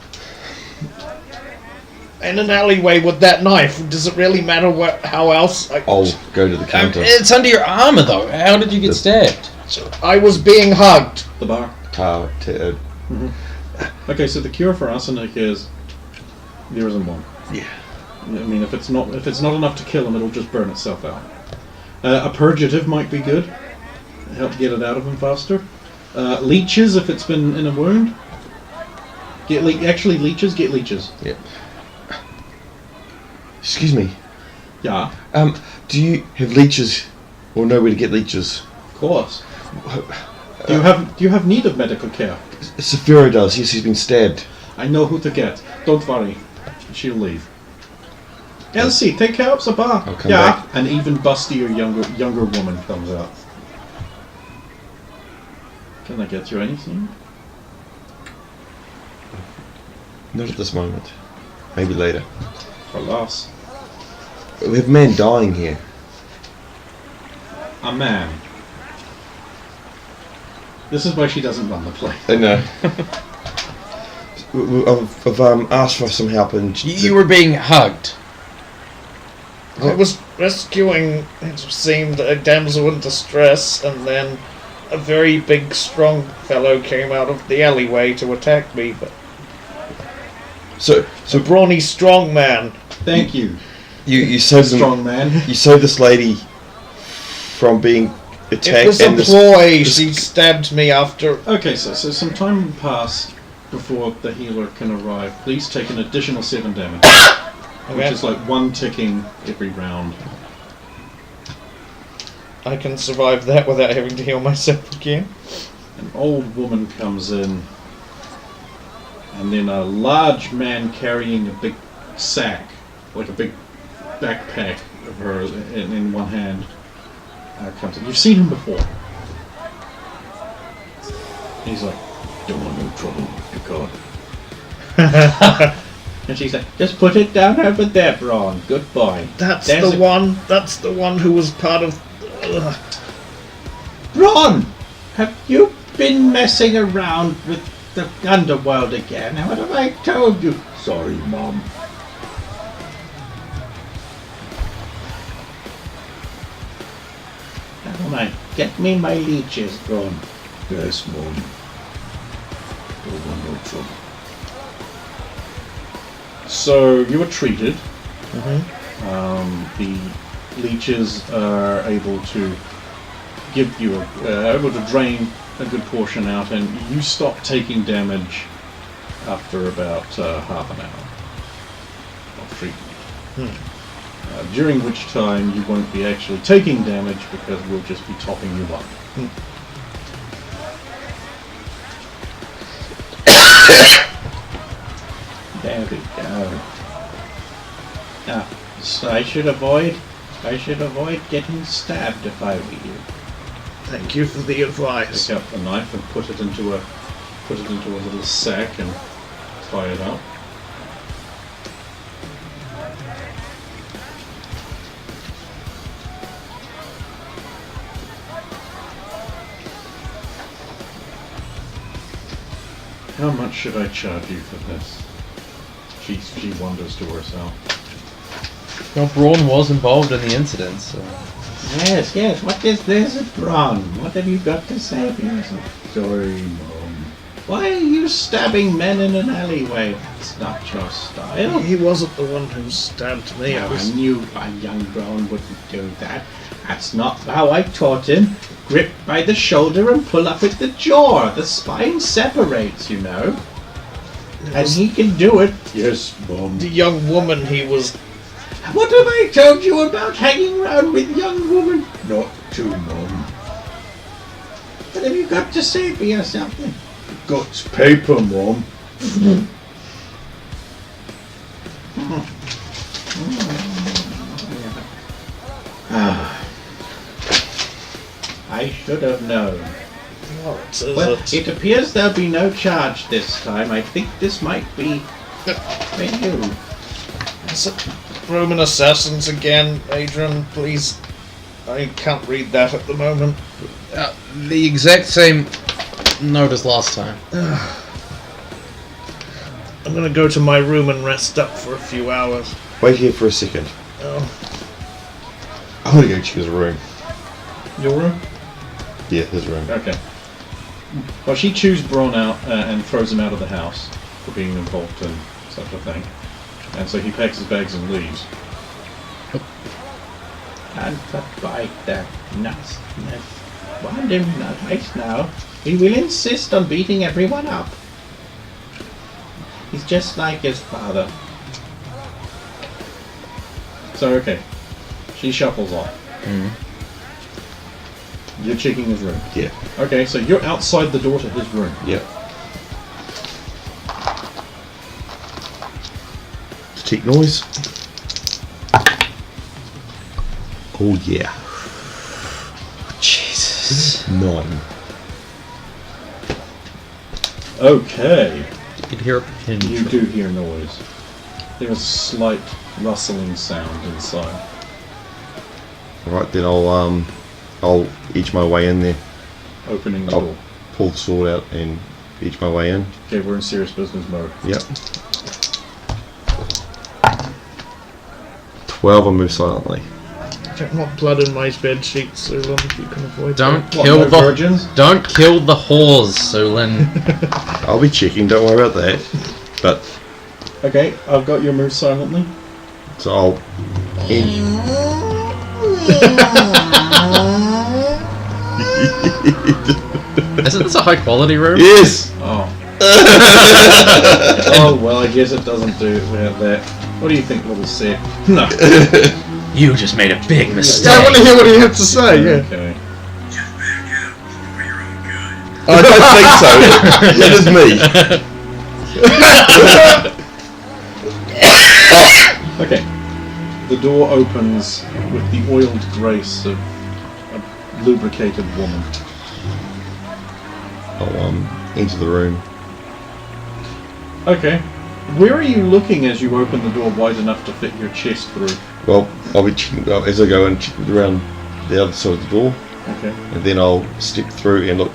in an alleyway with that knife. Does it really matter how else? I'll go to the counter. It's under your armor, though. How did you get stabbed? I was being hugged. The bar. Okay, so the cure for arsenic is there isn't one. Yeah. I mean, if it's not enough to kill him, it'll just burn itself out. A purgative might be good. Help get it out of him faster. Leeches if it's been in a wound. Leeches. Get leeches. Yeah. Excuse me. Yeah, Do you have leeches, or know where to get leeches? of course. Do you have need of medical care? Saphira does. Yes, he's been stabbed. I know who to get. Don't worry. She'll leave. Elsie, take care of the bar. I'll come back. An even bustier younger woman comes out. Can I get you anything? Not at this moment. Maybe later. Alas. We have a man dying here. A man. This is why she doesn't run the play. I know. I've asked for some help and... You were being hugged. I was rescuing, it seemed, a damsel in distress, and then a very big, strong fellow came out of the alleyway to attack me, but So a brawny, strong man. Thank you, you saved them. strong man. You saved this lady from being attacked. It was a and ploy. She stabbed me after. Okay, so some time will pass before the healer can arrive. Please take an additional 7 damage. which is like one ticking every round. I can survive that without having to heal myself again. An old woman comes in, and then a large man carrying a big sack, like a big backpack of hers in one hand, comes in. You've seen him before. He's like, "Don't want no trouble, Picard." And she's like, "Just put it down over there, Braun. Good boy." That's the one who was part of... Braun! Have you been messing around with the underworld again? What have I told you? Sorry, Mom. Never mind. Get me my leeches, Braun. Yes, Mom. Don't want no trouble. So, you were treated. The leeches are able to give you able to drain a good portion out, and you stop taking damage after about half an hour of treatment. During which time you won't be actually taking damage because we'll just be topping you up. There we go. Now, so I should avoid getting stabbed if I were you. Thank you for the advice. Pick up a knife and put it into a little sack and tie it up. How much should I charge you for this? She wonders to herself. Well, Braun was involved in the incident, so... Yes, what is this, Braun? What have you got to say for yourself? Sorry, Mom. Why are you stabbing men in an alleyway? It's not your style. He wasn't the one who stabbed me. No, I knew a young Braun wouldn't do that. That's not how I taught him. Grip by the shoulder and pull up at the jaw. The spine separates, you know. And he can do it. Yes, Mom. The young woman he was... What have I told you about hanging around with young women? Not to, Mom. What have you got to say for yourself then? Got paper, Mom. I should have known. Well, it appears there'll be no charge this time. I think this might be for you. Is it Roman assassins again, Adrian? Please. I can't read that at the moment. The exact same note as last time. I'm gonna go to my room and rest up for a few hours. Wait here for a second. Oh. I want to go check his room. Your room? Yeah, his room. Okay. Well, she chews Braun out and throws him out of the house for being involved in such a thing. And so he packs his bags and leaves. And fight that nastiness. Want him not nice now. He will insist on beating everyone up. He's just like his father. So, okay. She shuffles off. You're checking his room. Yeah. Okay, so you're outside the door to his room. Yeah. Detect noise. Oh yeah. Jesus. 9. Okay. You can hear a pin. You do hear noise. There's a slight rustling sound inside. Alright, then I'll edge my way in there. Opening the I'll door. pull the sword out and edge my way in. Okay, we're in serious business mode. Yep. 12, I move silently. I don't want blood in my bed sheets, so long as you can avoid Don't that. What, kill no the virgins? Don't kill the whores, Solin. I'll be checking, don't worry about that. But, Okay, I've got your move silently. so I'll edge. Isn't this a high quality room? Yes! Oh. Oh, well, I guess it doesn't do that. What do you think, little Seth? No. You just made a big mistake. I want to hear what he has to say. Yeah. Okay. Just back up for your own good. I don't think so. It is me. Okay. The door opens with the oiled grace of a lubricated woman. I'll enter the room. Okay. Where are you looking as you open the door wide enough to fit your chest through? Well, I'll be checking as I go and check around the other side of the door, Okay. and then I'll stick through and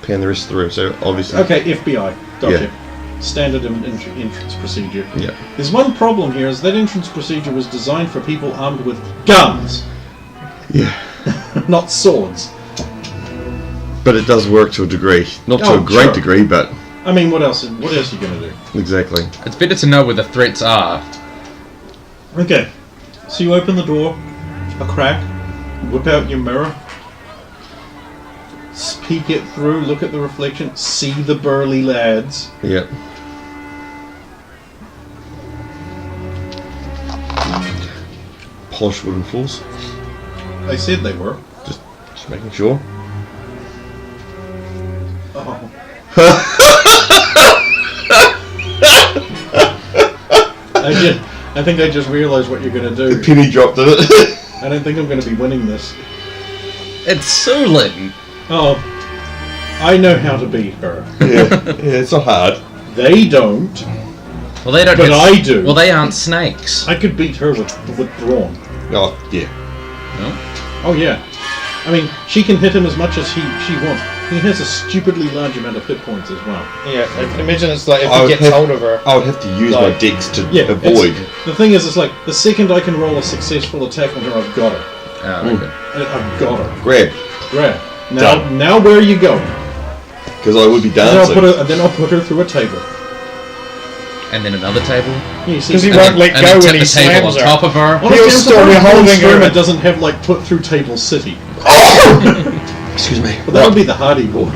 pan the rest of the room. So obviously, Okay, FBI. Gotcha. Yeah. Standard entrance procedure. yeah, There's one problem here, is that entrance procedure was designed for people armed with guns, yeah. not swords. But it does work to a degree, not to Oh, a great sure. degree, but I mean, what else are you going to do? exactly. It's better to know where the threats are. Okay. So you open the door, a crack, whip out your mirror, peek it through, look at the reflection, see the burly lads. Yeah. Polished wooden floors. They said they were. Just making sure. Oh. I think I just realised what you're going to The do. penny dropped in it. I don't think I'm going to be winning this. It's Sulin. Oh, I know how to beat her. yeah, it's not hard. They don't. Well, they don't. But have- I do. Well, they aren't snakes. I could beat her with brawn. Oh, yeah. No? Oh yeah. I mean, she can hit him as much as she wants. He has a stupidly large amount of hit points as well. Yeah, I can imagine it's like if I he would gets have- hold of her. I would have to use my Like- dex to Yeah, avoid. The thing is, it's like the second I can roll a successful attack on her, I've got her. Oh, okay. I've got her. Grab. Grab. Done. Now where are you going? Because I would be And then I'll dancing. put her through a table. And then another table. You see, Because he And won't then- let and go then when tip he the table on slams her. top of her. honestly, He'll I'm still be surprised holding her. Experiment doesn't have like put through table city, Excuse me. but that would be the Hardy Boy.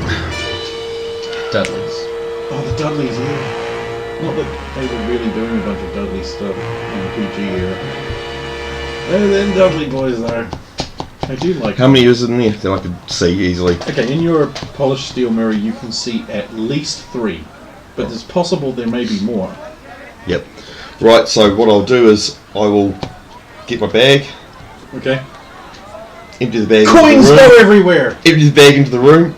Dudleys. Oh, the Dudleys, yeah. Not that they were really doing a bunch of Dudley stuff in the PG era. And then Dudley boys there. I do like How many is in there that I could see easily? Okay, in your polished steel mirror you can see at least 3. But it's possible there may be more. Yep. Right, so what I'll do is I will get my bag, Okay? empty the bag Coins into the room, go everywhere! empty the bag into the room.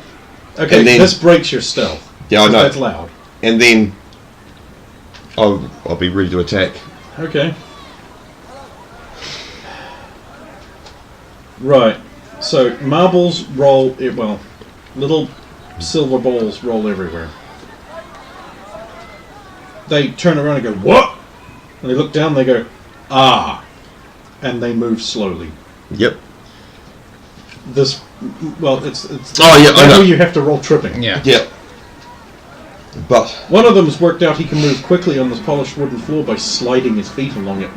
Okay, And then- this breaks your stealth. Yeah, I know. That's loud. And then I'll be ready to attack. Okay. Right. So marbles roll little silver balls roll everywhere. They turn around and go, "What?" And they look down, they go, "Ah." And they move slowly. Yep. It's Oh, yeah, I that's know. where you have to roll tripping. Yeah. Yep. But One of them's worked out he can move quickly on this polished wooden floor by sliding his feet along it.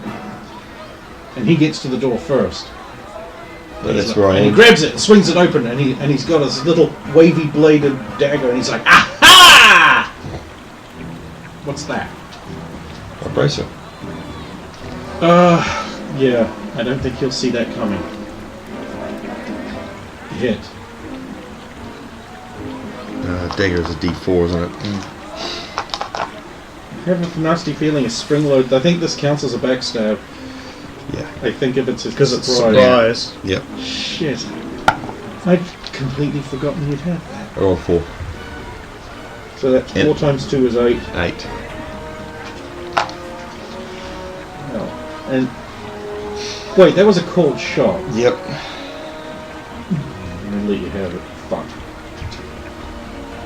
And he gets to the door first. that's where I And he am. grabs it, swings it open, and he's got his little wavy bladed dagger, and he's like, "Aha!" What's that? I brace her. Yeah, I don't think he'll see that coming. Hit. Dagger is a D4, isn't it? I have a nasty feeling a spring load. I think this counts as a backstab. Yeah. I think if it's a Because it's surprise. surprise. Yep. Shit. I'd completely forgotten you'd have that. I rolled 4. So that's Yep. 4 times 2 is 8. 8. Oh. And wait, that was a cold shot. Yep. I'm gonna let you have it. Fuck.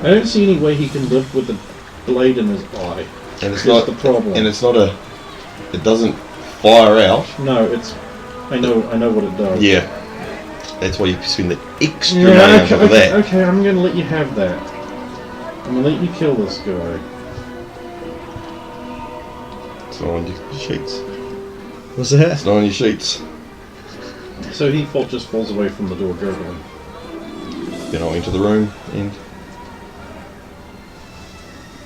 I don't see any way he can live with the blade in his eye. And it's Here's not the problem. And it's not a. It doesn't fire out. No, it's. I know what it does. Yeah. That's why you spend the extra money on okay, top of that. okay, I'm gonna let you have that. I'm gonna let you kill this guy. It's not on your sheets. Was that? It's not on your sheets. So he just falls away from the door gurgling. Then I'll enter the room and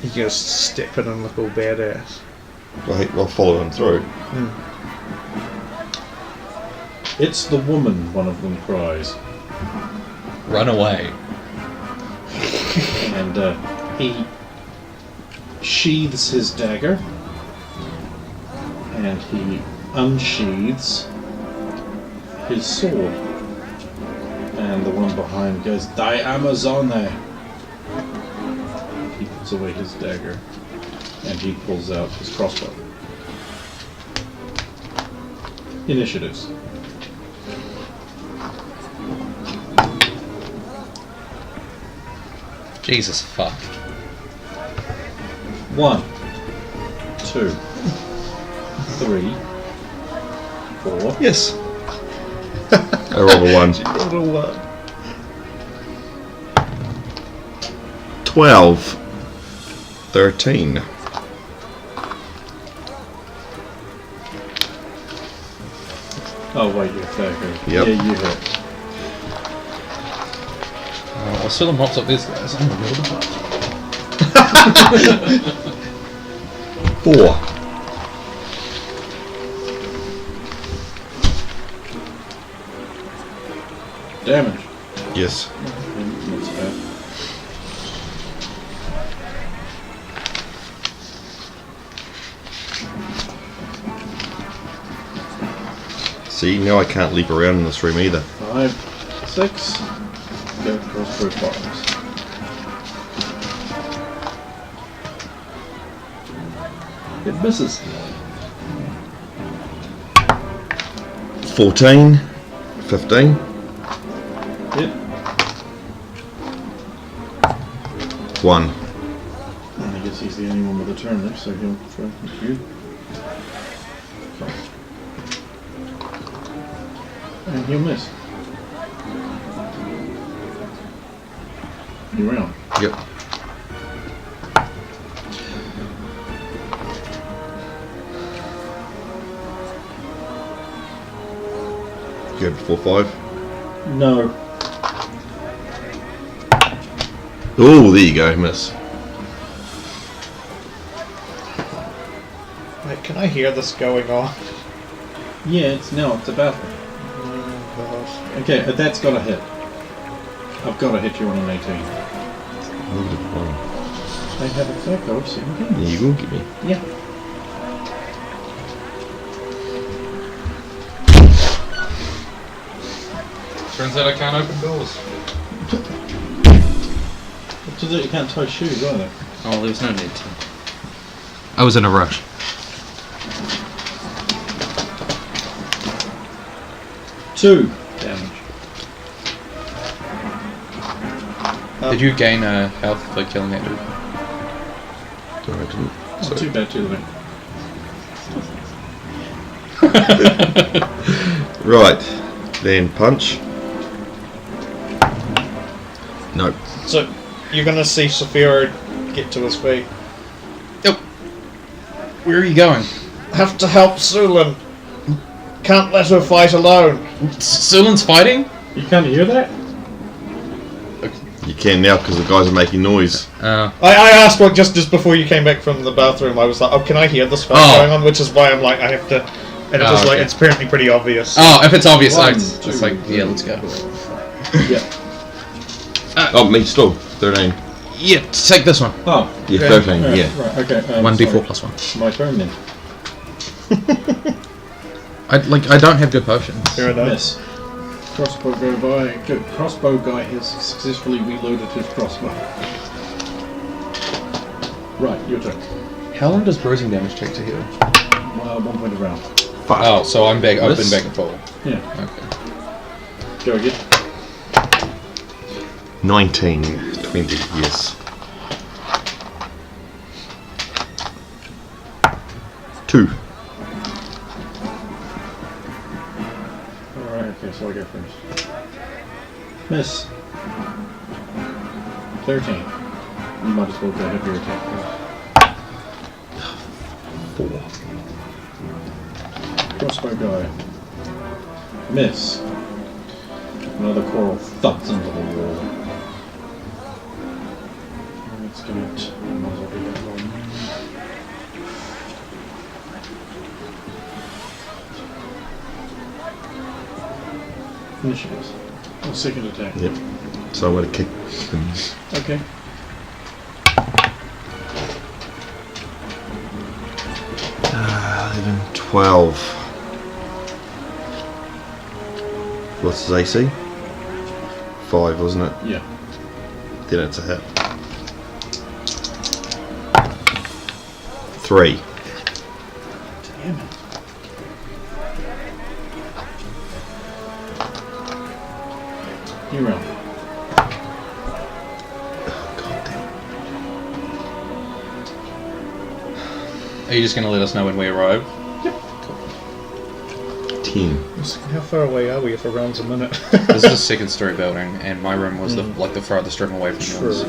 He goes stepping and look all badass. I'll follow him through. It's the woman, one of them cries. Run away. And he sheathes his dagger. And he unsheathes his sword. And the one behind goes, Die Amazone! He puts away his dagger. And he pulls out his crossbow. Initiatives. Jesus fuck. 1, 2, 3, 4. Yes. I roll a 1. Little 12. 13. Oh wait, your dagger. Yep. Yeah, you hit. I'll still mops up these guys. I'm gonna roll the butt. 4. Damage. Yes. That's bad. See, now I can't leap around in this room either. 5, 6. Go crossbow fires. It misses. 14. 15. Hit. 1. And I guess he's the only one with a turn left, so he'll try to hit you. And he'll miss. New round. Yep. You have 4, 5. No. Oh, there you go, miss. Wait, can I hear this going on? Yeah, it's a battle. Oh, Okay, that's got a hit. I've got to hit you on an 18. -1. I have attack of 17. There you go, give me. Yeah. Turns out I can't open doors. What does it? You can't tie shoes either. Oh, there's no need to. I was in a rush. Two damage. Did you gain health for killing that dude? No, I didn't. Not too bad, too late. Right. Then punch. Nope. So, you're gonna see Saphira get to his feet. Yep. Where are you going? Have to help Sulan. Can't let her fight alone. Sulan's fighting? You can't hear that? You can now because the guys are making noise. I asked what just before you came back from the bathroom. I was like, oh, can I hear this fight going on? Which is why I'm like, I have to. And it was like, okay. it's apparently pretty obvious. Oh, if it's obvious, One, it's like, yeah, let's go. Yeah. Oh, me still. 13. Yeah, take this one. Oh. Yeah, Yeah. 13, Right, yeah. Right, okay. 1d4 sorry. plus 1. My turn then. I don't have good potions. Fair enough. Miss. Crossbow go by. Good. Crossbow guy has successfully reloaded his crossbow. Right, your turn. How long does bruising damage take to heal? 1 point a round. Fuck. Oh, so I've been Miss. back and forward. Yeah. Okay. Go again. 19. 20, yes. 2. Alright, okay, so I go first. Miss. 13. You might as well go ahead with your attack first. 4. Crossbow guy. Miss. Another coral thuds into the wall. Let's get it. Might as well do that one. Initiatives. Or second attack. Yep. So I'm going to kick him. Okay. Ah, 11, 12. What's his AC? 5, wasn't it? Yeah. Then it's a hit. 3. Damn it. You're up. God damn. Are you just going to let us know when we arrive? 10. How far away are we if a round's a minute? This is a second story building, and my room was the farthest room away from yours.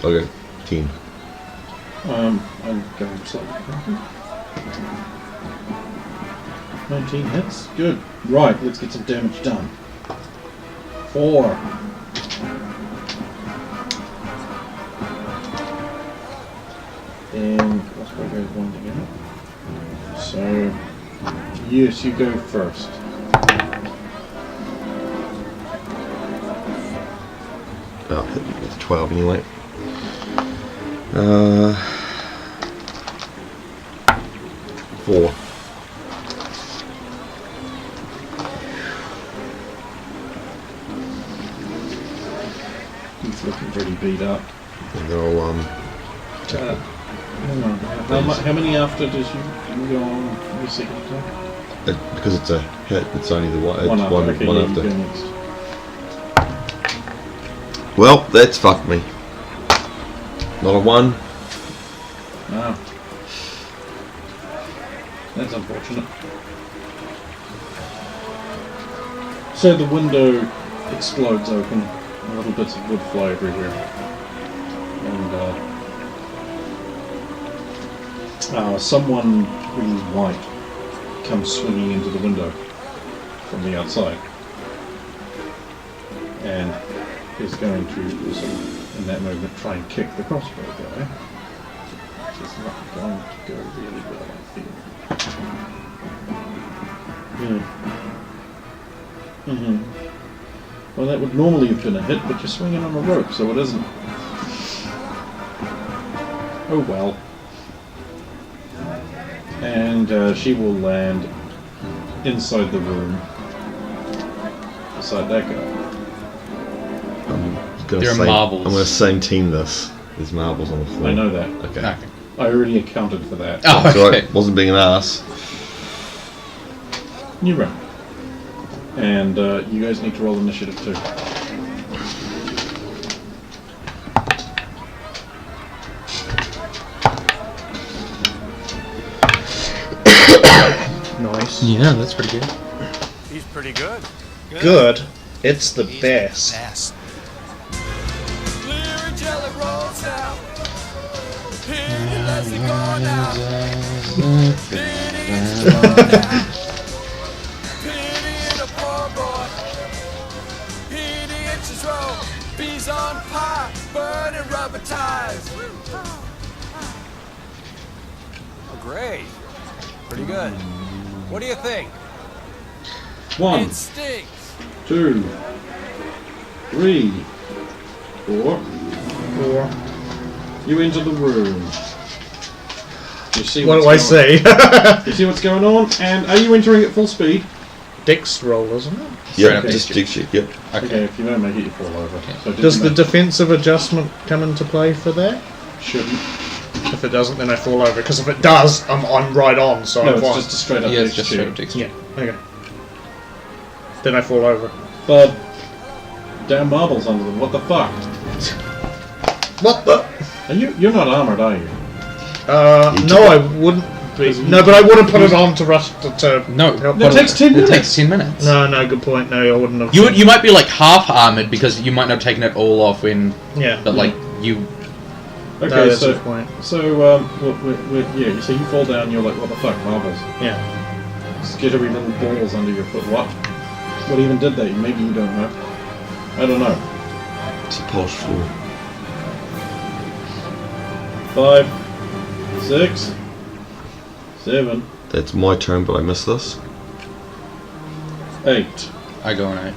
Okay. 10. I'm going slightly quicker. 19 hits. Good. Right, let's get some damage done. 4. And what's my goes 1 together? So, yes, you go first. Oh, hit me with 12 anyway. 4. He's looking pretty beat up. And they're all Hang on. How many after does you go on your second attack? because it's a hit, it's only the one. One after. One, Okay, one yeah, after. you go next. Well, that's fucked me. Not a 1. Ah. That's unfortunate. So the window explodes open, and little bits of wood fly everywhere. And someone really white comes swinging into the window from the outside. And is going to also, in that moment, try and kick the crossbow guy. Which is not going to go really well, I feel. Well, that would normally have been a hit, but you're swinging on a rope, so it isn't. Oh well. And she will land inside the room, beside that guy. There are marbles. I'm going to same team this. There's marbles on the floor. I know that. Okay. Okay. I already accounted for that. Oh, That's okay. right. Wasn't being an ass. You run. And you guys need to roll initiative too. Nice. Yeah, that's pretty good. He's pretty good. Good. It's the best. Bees on fire, burning rubber tires. Oh, great. Pretty good. What do you think? 1, It stinks. 2, 3, 4. 4. You enter the room. You see What what's do I going- say? You see what's going on, and are you entering at full speed? Dex roll, isn't it? Yep, up just next dig shit. Yep. Okay, if you don't make it, you fall over. So did Does you the make- defensive adjustment come into play for that? shouldn't? If it doesn't, then I fall over. Because if it does, I'm right on, so No, I'm it's fine. just a straight up Yeah, it's dex just check. straight up text. Yeah, okay. Then I fall over. But damn marbles under them. What the fuck? What the? Are you're not armored, are you? No, I wouldn't be. No, but I would have put it on to rush to No, help. It takes 10 It minutes. takes 10 minutes. No, good point. No, I wouldn't have. You might be like half armored because you might not have taken it all off when, Yeah. but like you. No, Okay, that's a so good point. yeah. So you fall down. You're like, what the fuck, marbles? Yeah. Skittery little balls under your foot. What even did that? Maybe you don't know. I don't know. It's a posh floor. 5, 6, 7. That's my turn, but I missed this. 8. I go on 8.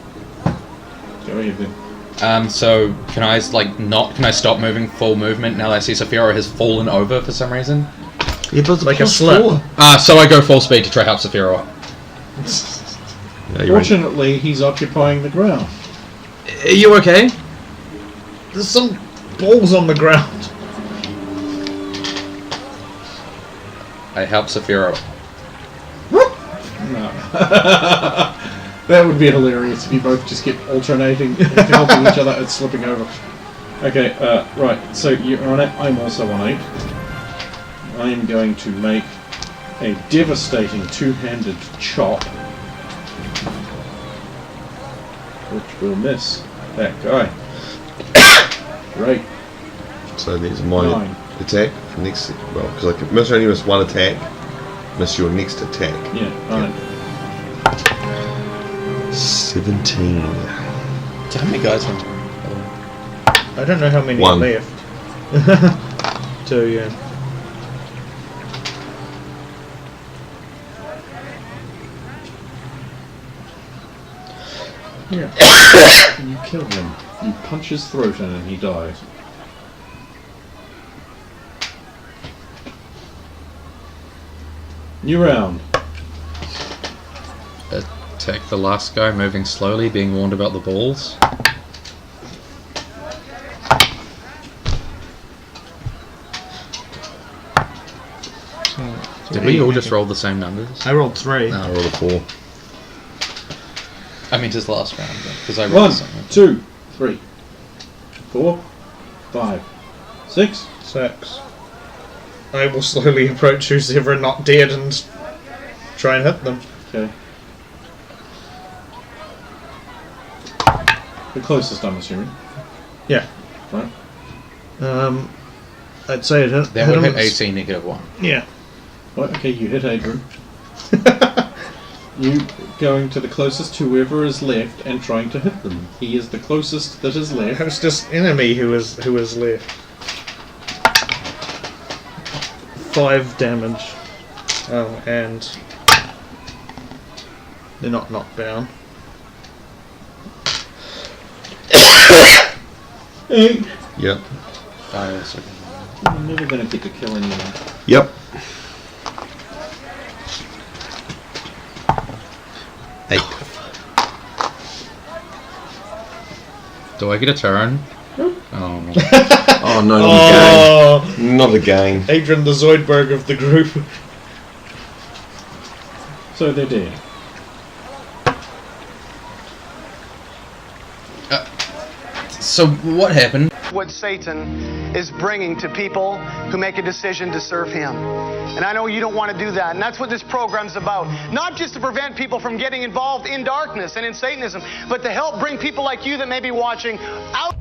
Go ahead then. So can I can I stop moving full movement now that I see Saphira has fallen over for some reason? Yeah, but Like a slip. So I go full speed to try help Saphira up. Yeah, you're right. Fortunately, he's occupying the ground. Are you okay? There's some balls on the ground. I help Saphira up. No. That would be hilarious if you both just kept alternating, helping each other and slipping over. Okay, right, so you're on it. I'm also on 8. I am going to make a devastating two-handed chop, which will miss that guy. Great. So there's my 9. attack. Next, well, because I could miss only miss one attack. Miss your next attack. Yeah, 9. 17. How many guys went? I don't know how many One. are left. 2, yeah. Yeah. You kill him. You punch his throat in and he dies. New round. Attack the last guy, moving slowly, being warned about the balls. Did we all just roll the same numbers? I rolled 3. I rolled a 4. I mean, just last round, because I rolled 1, something. 2, 3, 4, 5, 6. 6. I will slowly approach who's ever not dead and try and hit them. Okay. The closest, I'm assuming. Yeah. Right. I'd say it hit. That hit would him hit at- AC -1. Yeah. Right, okay, you hit Adrian. You going to the closest whoever is left and trying to hit them. He is the closest that is left. It was just enemy who was left. 5 damage. Oh, and they're not knocked down. 8. Yep. I also. You're never going to get to kill anyone. Yep. 8. Do I get a turn? Oh. Oh no, not Oh, again. Not again. Adrian the Zoidberg of the group. So they're dead. So what happened? What Satan is bringing to people who make a decision to serve him. And I know you don't want to do that. And that's what this program's about. Not just to prevent people from getting involved in darkness and in Satanism, but to help bring people like you that may be watching out.